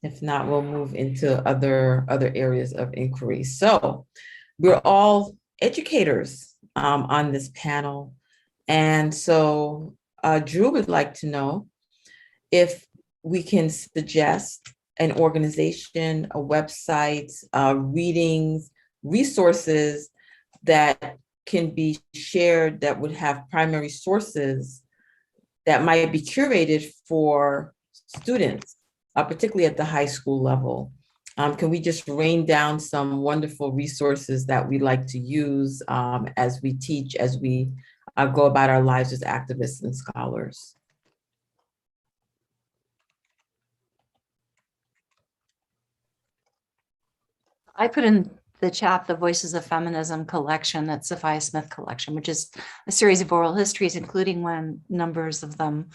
If not, we'll move into other areas of inquiry. So we're all educators on this panel. And so Drew would like to know if we can suggest an organization, a website, readings, resources that can be shared that would have primary sources that might be curated for students, particularly at the high school level. Can we just rain down some wonderful resources that we like to use as we teach, as we go about our lives as activists and scholars? I put in the chat the Voices of Feminism collection, that Sophia Smith collection, which is a series of oral histories, including numbers of them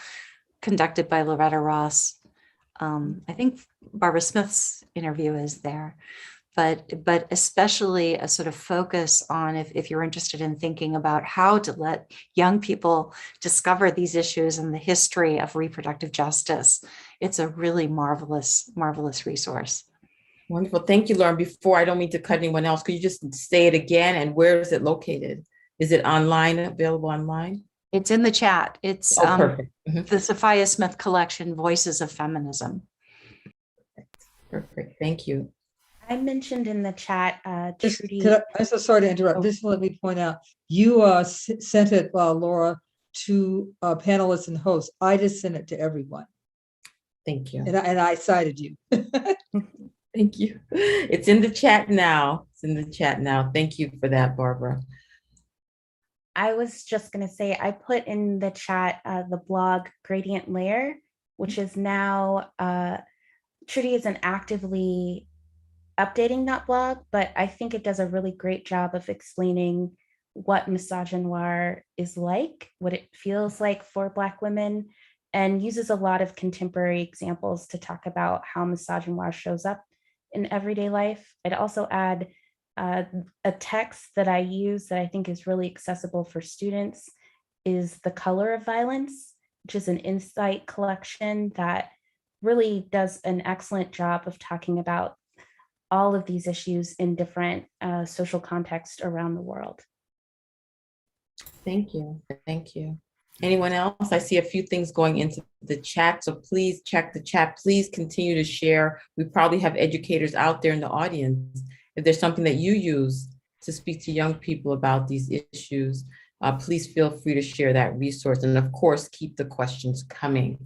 conducted by Loretta Ross. I think Barbara Smith's interview is there, but especially a sort of focus on if you're interested in thinking about how to let young people discover these issues and the history of reproductive justice. It's a really marvelous, marvelous resource. Wonderful. Thank you, Lauren. Before, I don't mean to cut anyone else. Could you just say it again? And where is it located? Is it online, available online? It's in the chat. It's perfect. The Sophia Smith collection, Voices of Feminism. Perfect. Thank you. I mentioned in the chat, Trudy. I'm so sorry to interrupt. Just let me point out, you sent it, Laura, to panelists and hosts. I just sent it to everyone. Thank you. And I cited you. Thank you. It's in the chat now. It's in the chat now. Thank you for that, Barbara. I was just going to say, I put in the chat the blog Gradient Layer, which is now, Trudy isn't actively updating that blog, but I think it does a really great job of explaining what misogynoir is like, what it feels like for Black women, and uses a lot of contemporary examples to talk about how misogynoir shows up in everyday life. I'd also add a text that I use that I think is really accessible for students is The Color of Violence, which is an insight collection that really does an excellent job of talking about all of these issues in different social contexts around the world. Thank you. Thank you. Anyone else? I see a few things going into the chat, so please check the chat. Please continue to share. We probably have educators out there in the audience. If there's something that you use to speak to young people about these issues, please feel free to share that resource. And of course, keep the questions coming.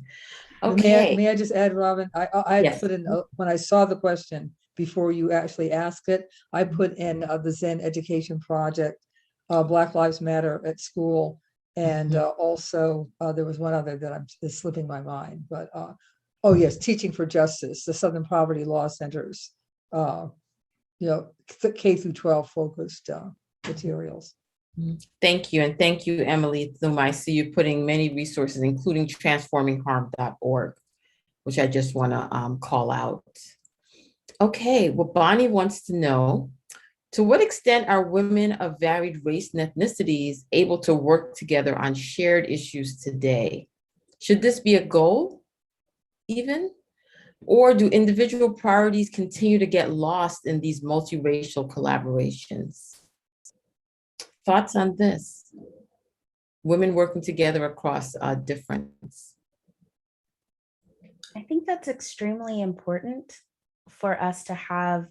Okay. May I just add, Robyn? I Yes. put in, when I saw the question, before you actually asked it, I put in the Zen Education Project, Black Lives Matter at School, and also there was one other that is slipping my mind, but oh yes, Teaching for Justice, the Southern Poverty Law Centers, K through 12 focused materials. Thank you. And thank you, Emily Thuma. I see you putting many resources, including transformingharm.org, which I just want to call out. Okay, well, Bonnie wants to know, to what extent are women of varied race and ethnicities able to work together on shared issues today? Should this be a goal even? Or do individual priorities continue to get lost in these multiracial collaborations? Thoughts on this? Women working together across difference. I think that's extremely important for us to have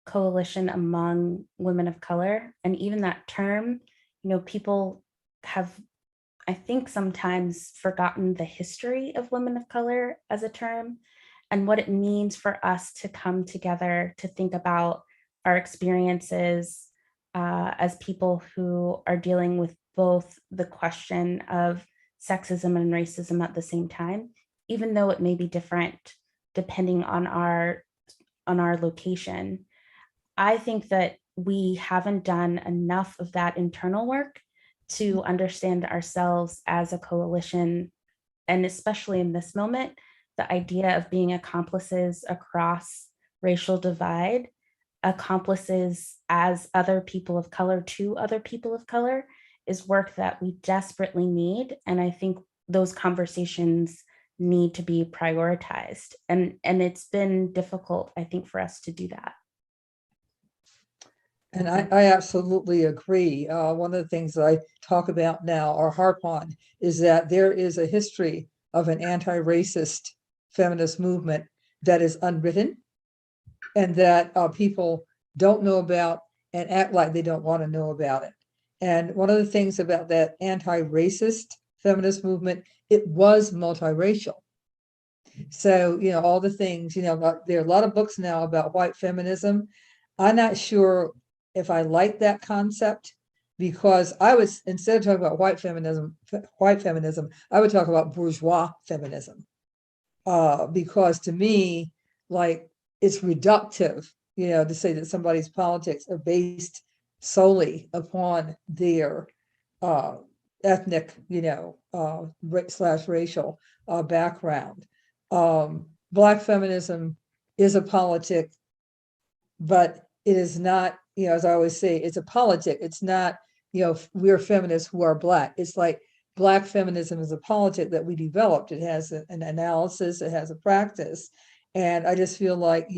coalition among women of color. And even that term, people have, I think, sometimes forgotten the history of women of color as a term and what it means for us to come together to think about our experiences as people who are dealing with both the question of sexism and racism at the same time, even though it may be different depending on our location. I think that we haven't done enough of that internal work to understand ourselves as a coalition. And especially in this moment, the idea of being accomplices across racial divide, accomplices as other people of color to other people of color, is work that we desperately need. And I think those conversations need to be prioritized. And it's been difficult, I think, for us to do that. And I absolutely agree. One of the things that I talk about now, or harp on, is that there is a history of an anti-racist feminist movement that is unwritten and that people don't know about and act like they don't want to know about it. And one of the things about that anti-racist feminist movement, it was multiracial. So, all the things, there are a lot of books now about white feminism. I'm not sure if I like that concept, because instead of talking about white feminism, I would talk about bourgeois feminism. Because to me, it's reductive to say that somebody's politics are based solely upon their ethnic, / racial background. Black feminism is a politic, but it is not, as I always say, it's a politic. It's not, we're feminists who are Black. It's like Black feminism is a politic that we developed. It has an analysis, it has a practice. And I just feel like,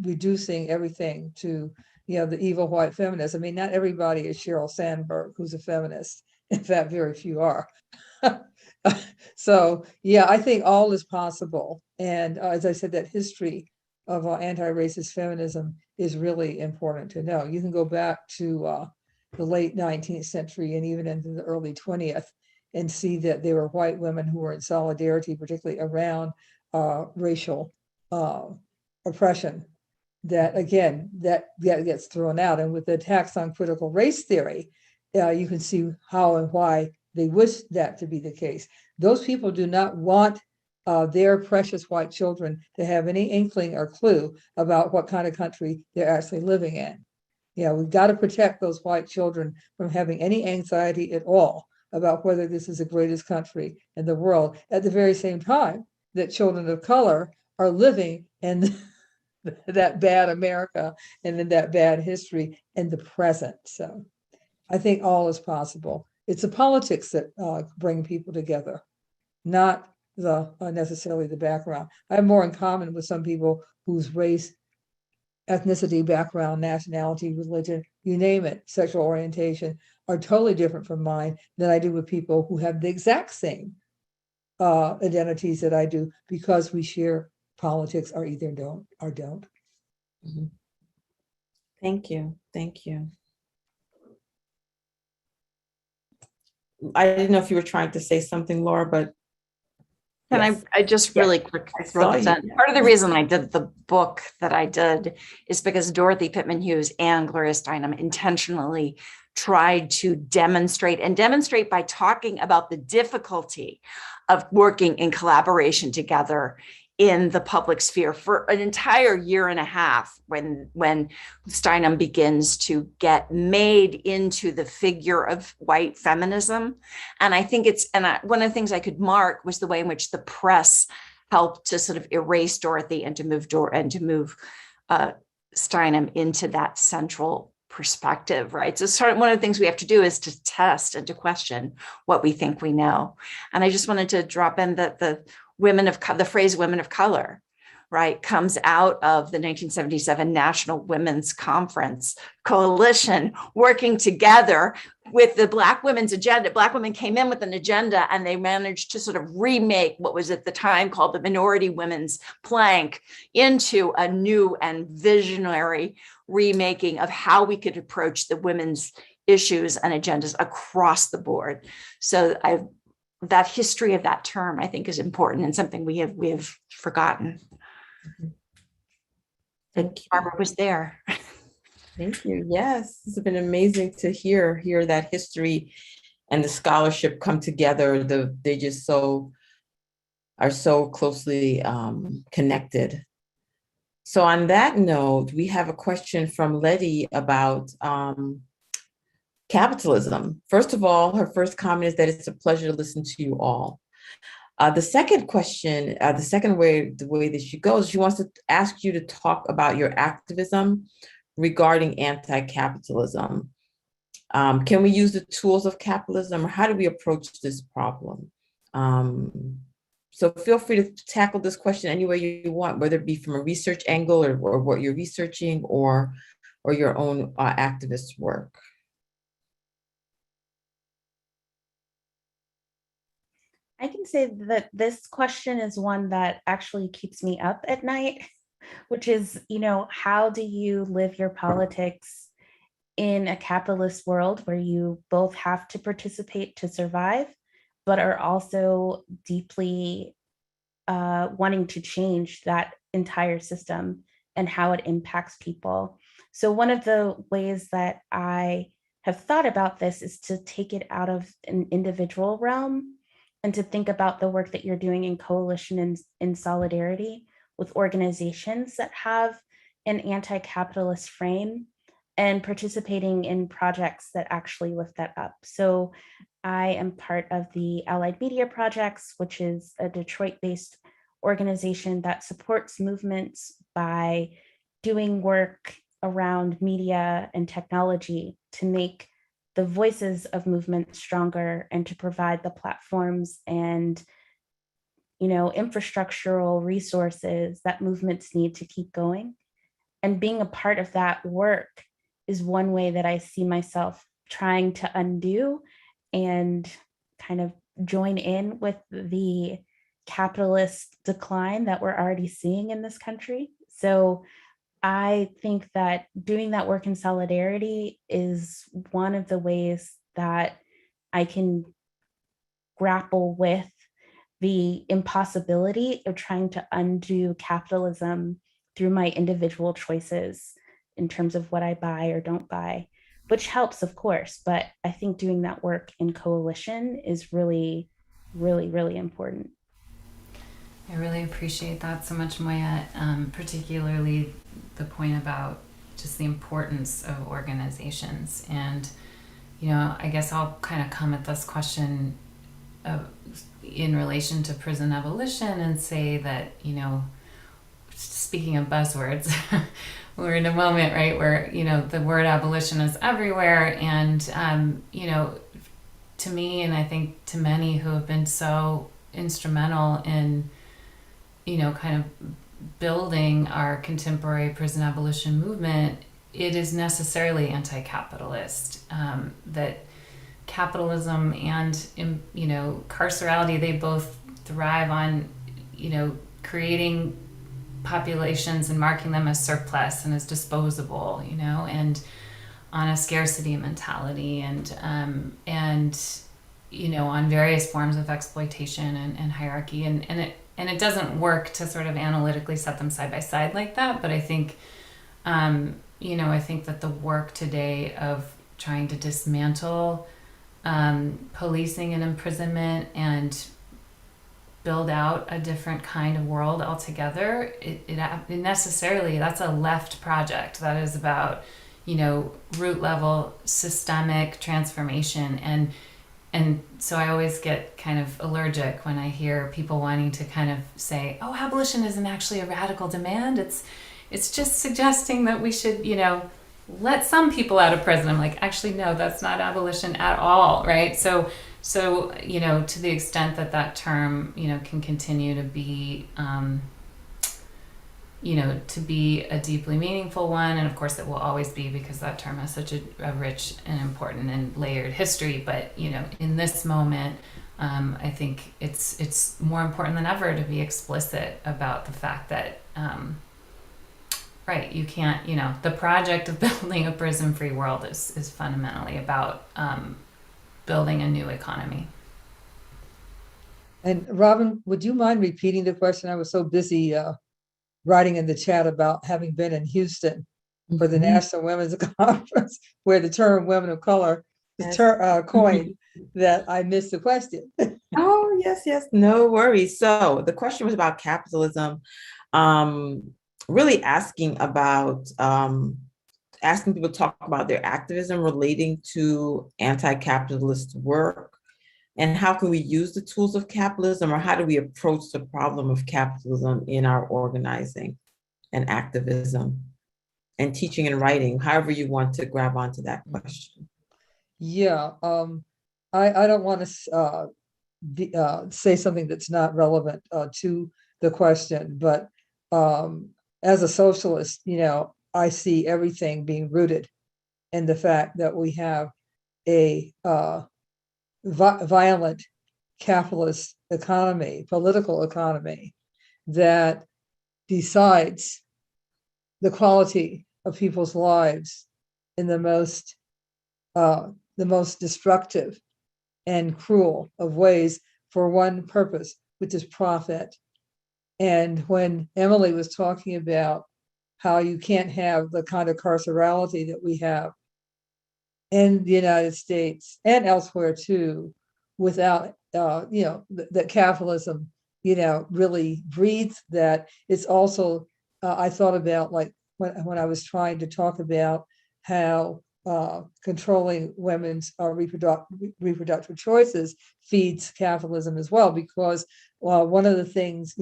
reducing everything to, the evil white feminist. I mean, not everybody is Sheryl Sandberg, who's a feminist. In fact, very few are. So, yeah, I think all is possible. And as I said, that history of anti-racist feminism is really important to know. You can go back to the late 19th century and even into the early 20th and see that there were white women who were in solidarity, particularly around racial oppression. That again, that gets thrown out. And with the attacks on critical race theory, you can see how and why they wish that to be the case. Those people do not want their precious white children to have any inkling or clue about what kind of country they're actually living in. We've got to protect those white children from having any anxiety at all about whether this is the greatest country in the world, at the very same time that children of color are living in that bad America and in that bad history in the present. So I think all is possible. It's the politics that bring people together, not necessarily the background. I have more in common with some people whose race, ethnicity, background, nationality, religion, you name it, sexual orientation, are totally different from mine than I do with people who have the exact same identities that I do, because we share politics, or either don't or don't. Mm-hmm. Thank you. Thank you. I didn't know if you were trying to say something, Laura, but Can yes. I just really quick throw this in? Part of the reason I did the book that I did is because Dorothy Pitman Hughes and Gloria Steinem intentionally tried to demonstrate by talking about the difficulty of working in collaboration together in the public sphere for an entire year and a half, when Steinem begins to get made into the figure of white feminism. And I think one of the things I could mark was the way in which the press helped to sort of erase Dorothy and to move Steinem into that central perspective, right? So sort of one of the things we have to do is to test and to question what we think we know. And I just wanted to drop in that the phrase women of color, right, comes out of the 1977 National Women's Conference Coalition working together with the Black women's agenda. Black women came in with an agenda and they managed to sort of remake what was at the time called the minority women's plank into a new and visionary remaking of how we could approach the women's issues and agendas across the board. So that history of that term, I think, is important and something we have forgotten. And Barbara was there. Thank you. Yes, it's been amazing to hear that history and the scholarship come together. They just are so closely connected. So on that note, we have a question from Letty about capitalism. First of all, her first comment is that it's a pleasure to listen to you all. The second question, the way that she goes, she wants to ask you to talk about your activism regarding anti-capitalism. Can we use the tools of capitalism, or how do we approach this problem? So feel free to tackle this question any way you want, whether it be from a research angle or what you're researching, or your own activist work. I can say that this question is one that actually keeps me up at night, which is, how do you live your politics in a capitalist world where you both have to participate to survive, but are also deeply wanting to change that entire system and how it impacts people. So one of the ways that I have thought about this is to take it out of an individual realm and to think about the work that you're doing in coalition and in solidarity with organizations that have an anti-capitalist frame and participating in projects that actually lift that up. So I am part of the Allied Media Projects, which is a Detroit-based organization that supports movements by doing work around media and technology to make the voices of movements stronger and to provide the platforms and infrastructural resources that movements need to keep going. And being a part of that work is one way that I see myself trying to undo and kind of join in with the capitalist decline that we're already seeing in this country. So I think that doing that work in solidarity is one of the ways that I can grapple with the impossibility of trying to undo capitalism through my individual choices in terms of what I buy or don't buy, which helps, of course, but I think doing that work in coalition is really, really, really important. I really appreciate that so much, Moya, particularly the point about just the importance of organizations. And, I guess I'll kind of come at this question in relation to prison abolition and say that, speaking of buzzwords, we're in a moment, right, where, the word abolition is everywhere. And, to me, and I think to many who have been so instrumental in, kind of building our contemporary prison abolition movement, it is necessarily anti-capitalist. That capitalism and, carcerality, they both thrive on, creating populations and marking them as surplus and as disposable, and on a scarcity mentality and on various forms of exploitation and hierarchy. And it doesn't work to sort of analytically set them side by side like that. But I think, I think that the work today of trying to dismantle policing and imprisonment and build out a different kind of world altogether, it necessarily, that's a left project. That is about, root level systemic transformation. And so I always get kind of allergic when I hear people wanting to kind of say, oh, abolition isn't actually a radical demand. It's just suggesting that we should, let some people out of prison. I'm like, actually, no, that's not abolition at all, right? So to the extent that that term, can continue to be, to be a deeply meaningful one, and of course it will always be because that term has such a rich and important and layered history. But in this moment, I think it's more important than ever to be explicit about the fact that, right, you can't, the project of building a prison-free world is fundamentally about building a new economy. And Robyn, would you mind repeating the question? I was so busy writing in the chat about having been in Houston for the National Women's Conference, where the term women of color is coined, that I missed the question. Oh, yes, no worries. So the question was about capitalism, really asking about, asking people to talk about their activism relating to anti-capitalist work, and how can we use the tools of capitalism, or how do we approach the problem of capitalism in our organizing and activism and teaching and writing, however you want to grab onto that question. Yeah, I don't want to say something that's not relevant to the question, but as a socialist, I see everything being rooted in the fact that we have a violent capitalist economy, political economy, that decides the quality of people's lives in the most destructive and cruel of ways for one purpose, which is profit. And when Emily was talking about how you can't have the kind of carcerality that we have in the United States and elsewhere too, without, that capitalism, really breeds that. It's also, I thought about like when I was trying to talk about how controlling women's reproductive choices feeds capitalism as well, because one of the things,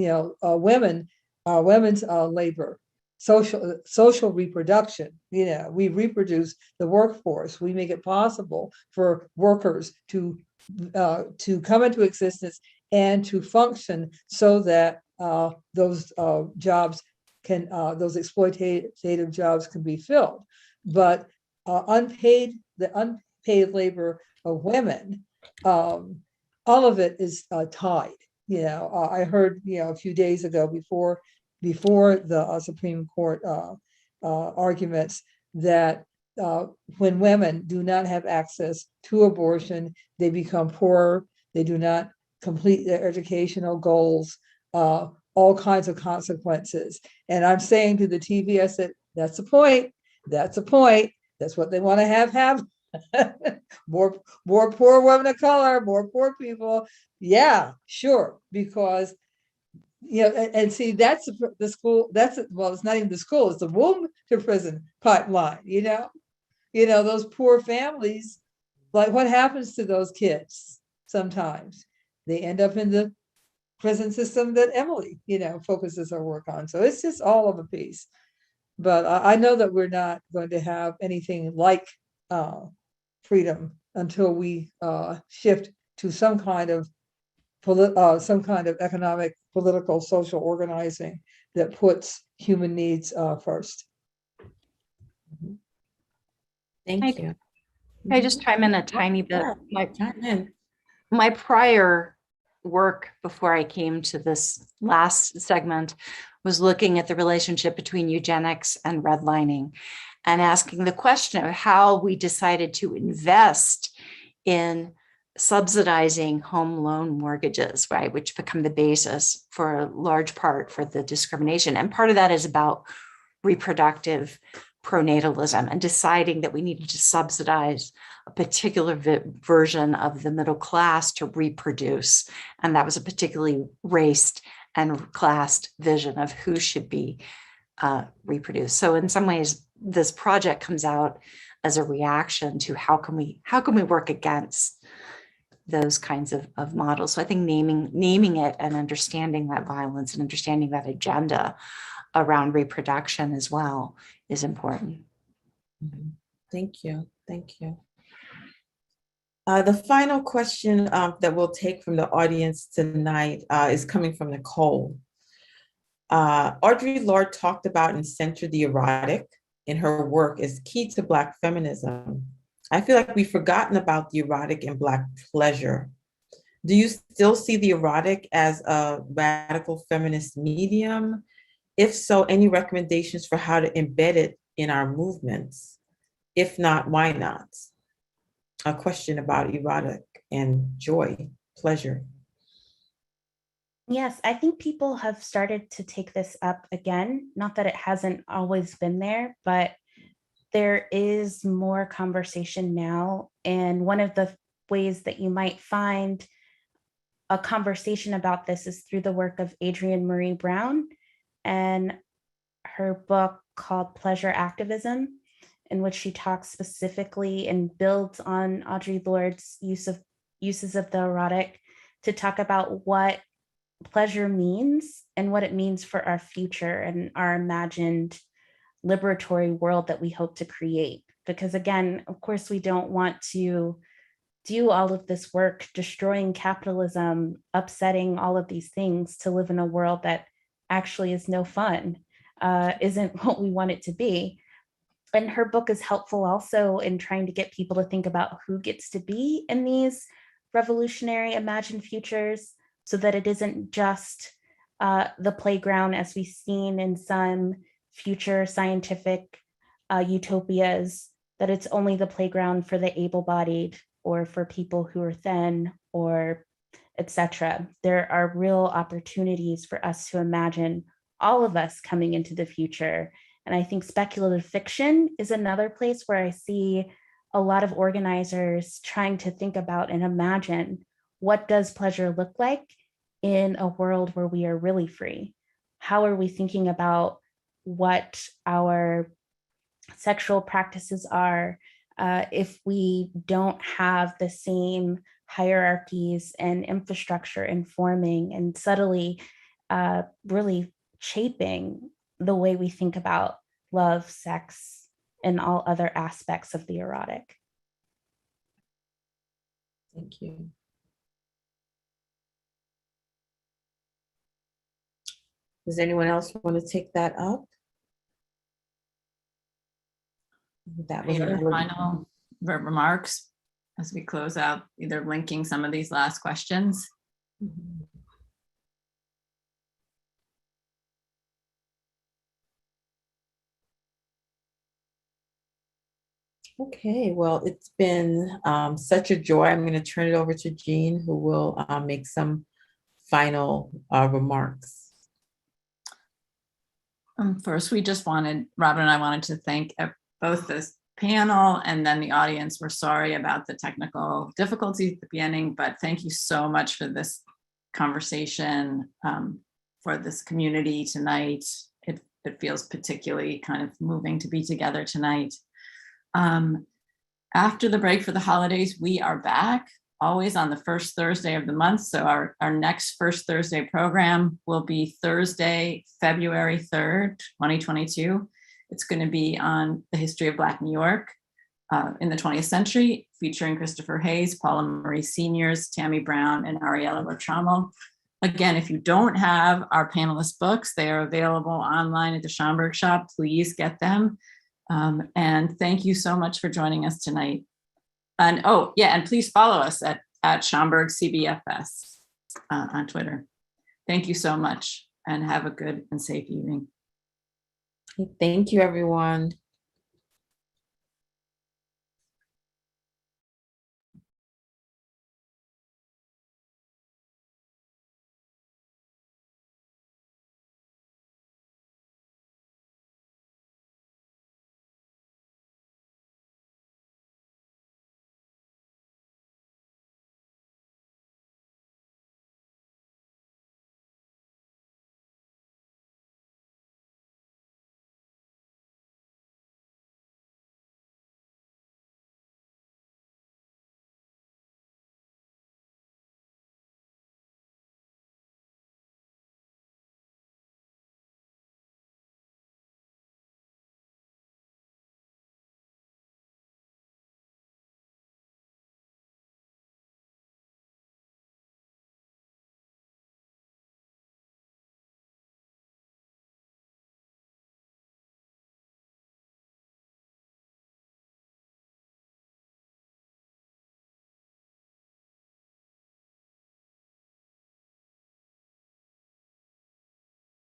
women's labor, social reproduction, we reproduce the workforce, we make it possible for workers to come into existence and to function so that those jobs can, those exploitative jobs can be filled. But the unpaid labor of women, all of it is tied. I heard, a few days ago before the Supreme Court arguments that when women do not have access to abortion, they become poorer, they do not complete their educational goals, all kinds of consequences. And I'm saying to the TV, I said, that's the point. That's the point. That's what they want to have. more poor women of color, more poor people. Yeah, sure. Because, and see, that's the school, well, it's not even the school, it's the womb to prison pipeline, those poor families, like what happens to those kids sometimes? They end up in the prison system that Emily, focuses her work on. So it's just all of a piece. But I know that we're not going to have anything like freedom until we shift to some kind of economic, political, social organizing that puts human needs first. Thank you. Can I just chime in a tiny bit? Yeah, my prior work before I came to this last segment was looking at the relationship between eugenics and redlining and asking the question of how we decided to invest in subsidizing home loan mortgages, right, which become the basis for a large part for the discrimination. And part of that is about reproductive pronatalism and deciding that we needed to subsidize a particular version of the middle class to reproduce. And that was a particularly raced and classed vision of who should be reproduced. So in some ways, this project comes out as a reaction to how can we work against those kinds of models. So I think naming it and understanding that violence and understanding that agenda around reproduction as well is important. Thank you. Thank you. The final question that we'll take from the audience tonight is coming from Nicole. Audre Lorde talked about and centered the erotic in her work as key to Black feminism. I feel like we've forgotten about the erotic in Black pleasure. Do you still see the erotic as a radical feminist medium? If so, any recommendations for how to embed it in our movements? If not, why not? A question about erotic and joy, pleasure. Yes, I think people have started to take this up again. Not that it hasn't always been there, but there is more conversation now. And one of the ways that you might find a conversation about this is through the work of Adrienne Marie Brown and her book called Pleasure Activism, in which she talks specifically and builds on Audre Lorde's uses of the erotic to talk about what pleasure means and what it means for our future and our imagined liberatory world that we hope to create. Because again, of course, we don't want to do all of this work, destroying capitalism, upsetting all of these things to live in a world that actually is no fun, isn't what we want it to be. And her book is helpful also in trying to get people to think about who gets to be in these revolutionary imagined futures, so that it isn't just the playground as we've seen in some future scientific utopias, that it's only the playground for the able-bodied or for people who are thin or etc. There are real opportunities for us to imagine all of us coming into the future. And I think speculative fiction is another place where I see a lot of organizers trying to think about and imagine, what does pleasure look like in a world where we are really free? How are we thinking about what our sexual practices are if we don't have the same hierarchies and infrastructure informing and subtly really shaping the way we think about love, sex, and all other aspects of the erotic. Thank you. Does anyone else want to take that up? That was Any other final remarks as we close out, either linking some of these last questions? Okay, well, it's been such a joy. I'm going to turn it over to Jeanne, who will make some final remarks. First, we just wanted, Robyn and I wanted to thank both this panel and then the audience. We're sorry about the technical difficulties at the beginning, but thank you so much for this conversation, for this community tonight. It feels particularly kind of moving to be together tonight. After the break for the holidays, we are back always on the first Thursday of the month. So our next first Thursday program will be Thursday, February 3rd, 2022. It's going to be on the history of Black New York in the 20th century, featuring Christopher Hayes, Paula Marie Seniors, Tammy Brown, and Ariella Bertramo. Again, if you don't have our panelist books, they are available online at the Schomburg shop. Please get them. And thank you so much for joining us tonight. And oh yeah, and please follow us at Schomburg CBFS on Twitter. Thank you so much and have a good and safe evening. Thank you, everyone.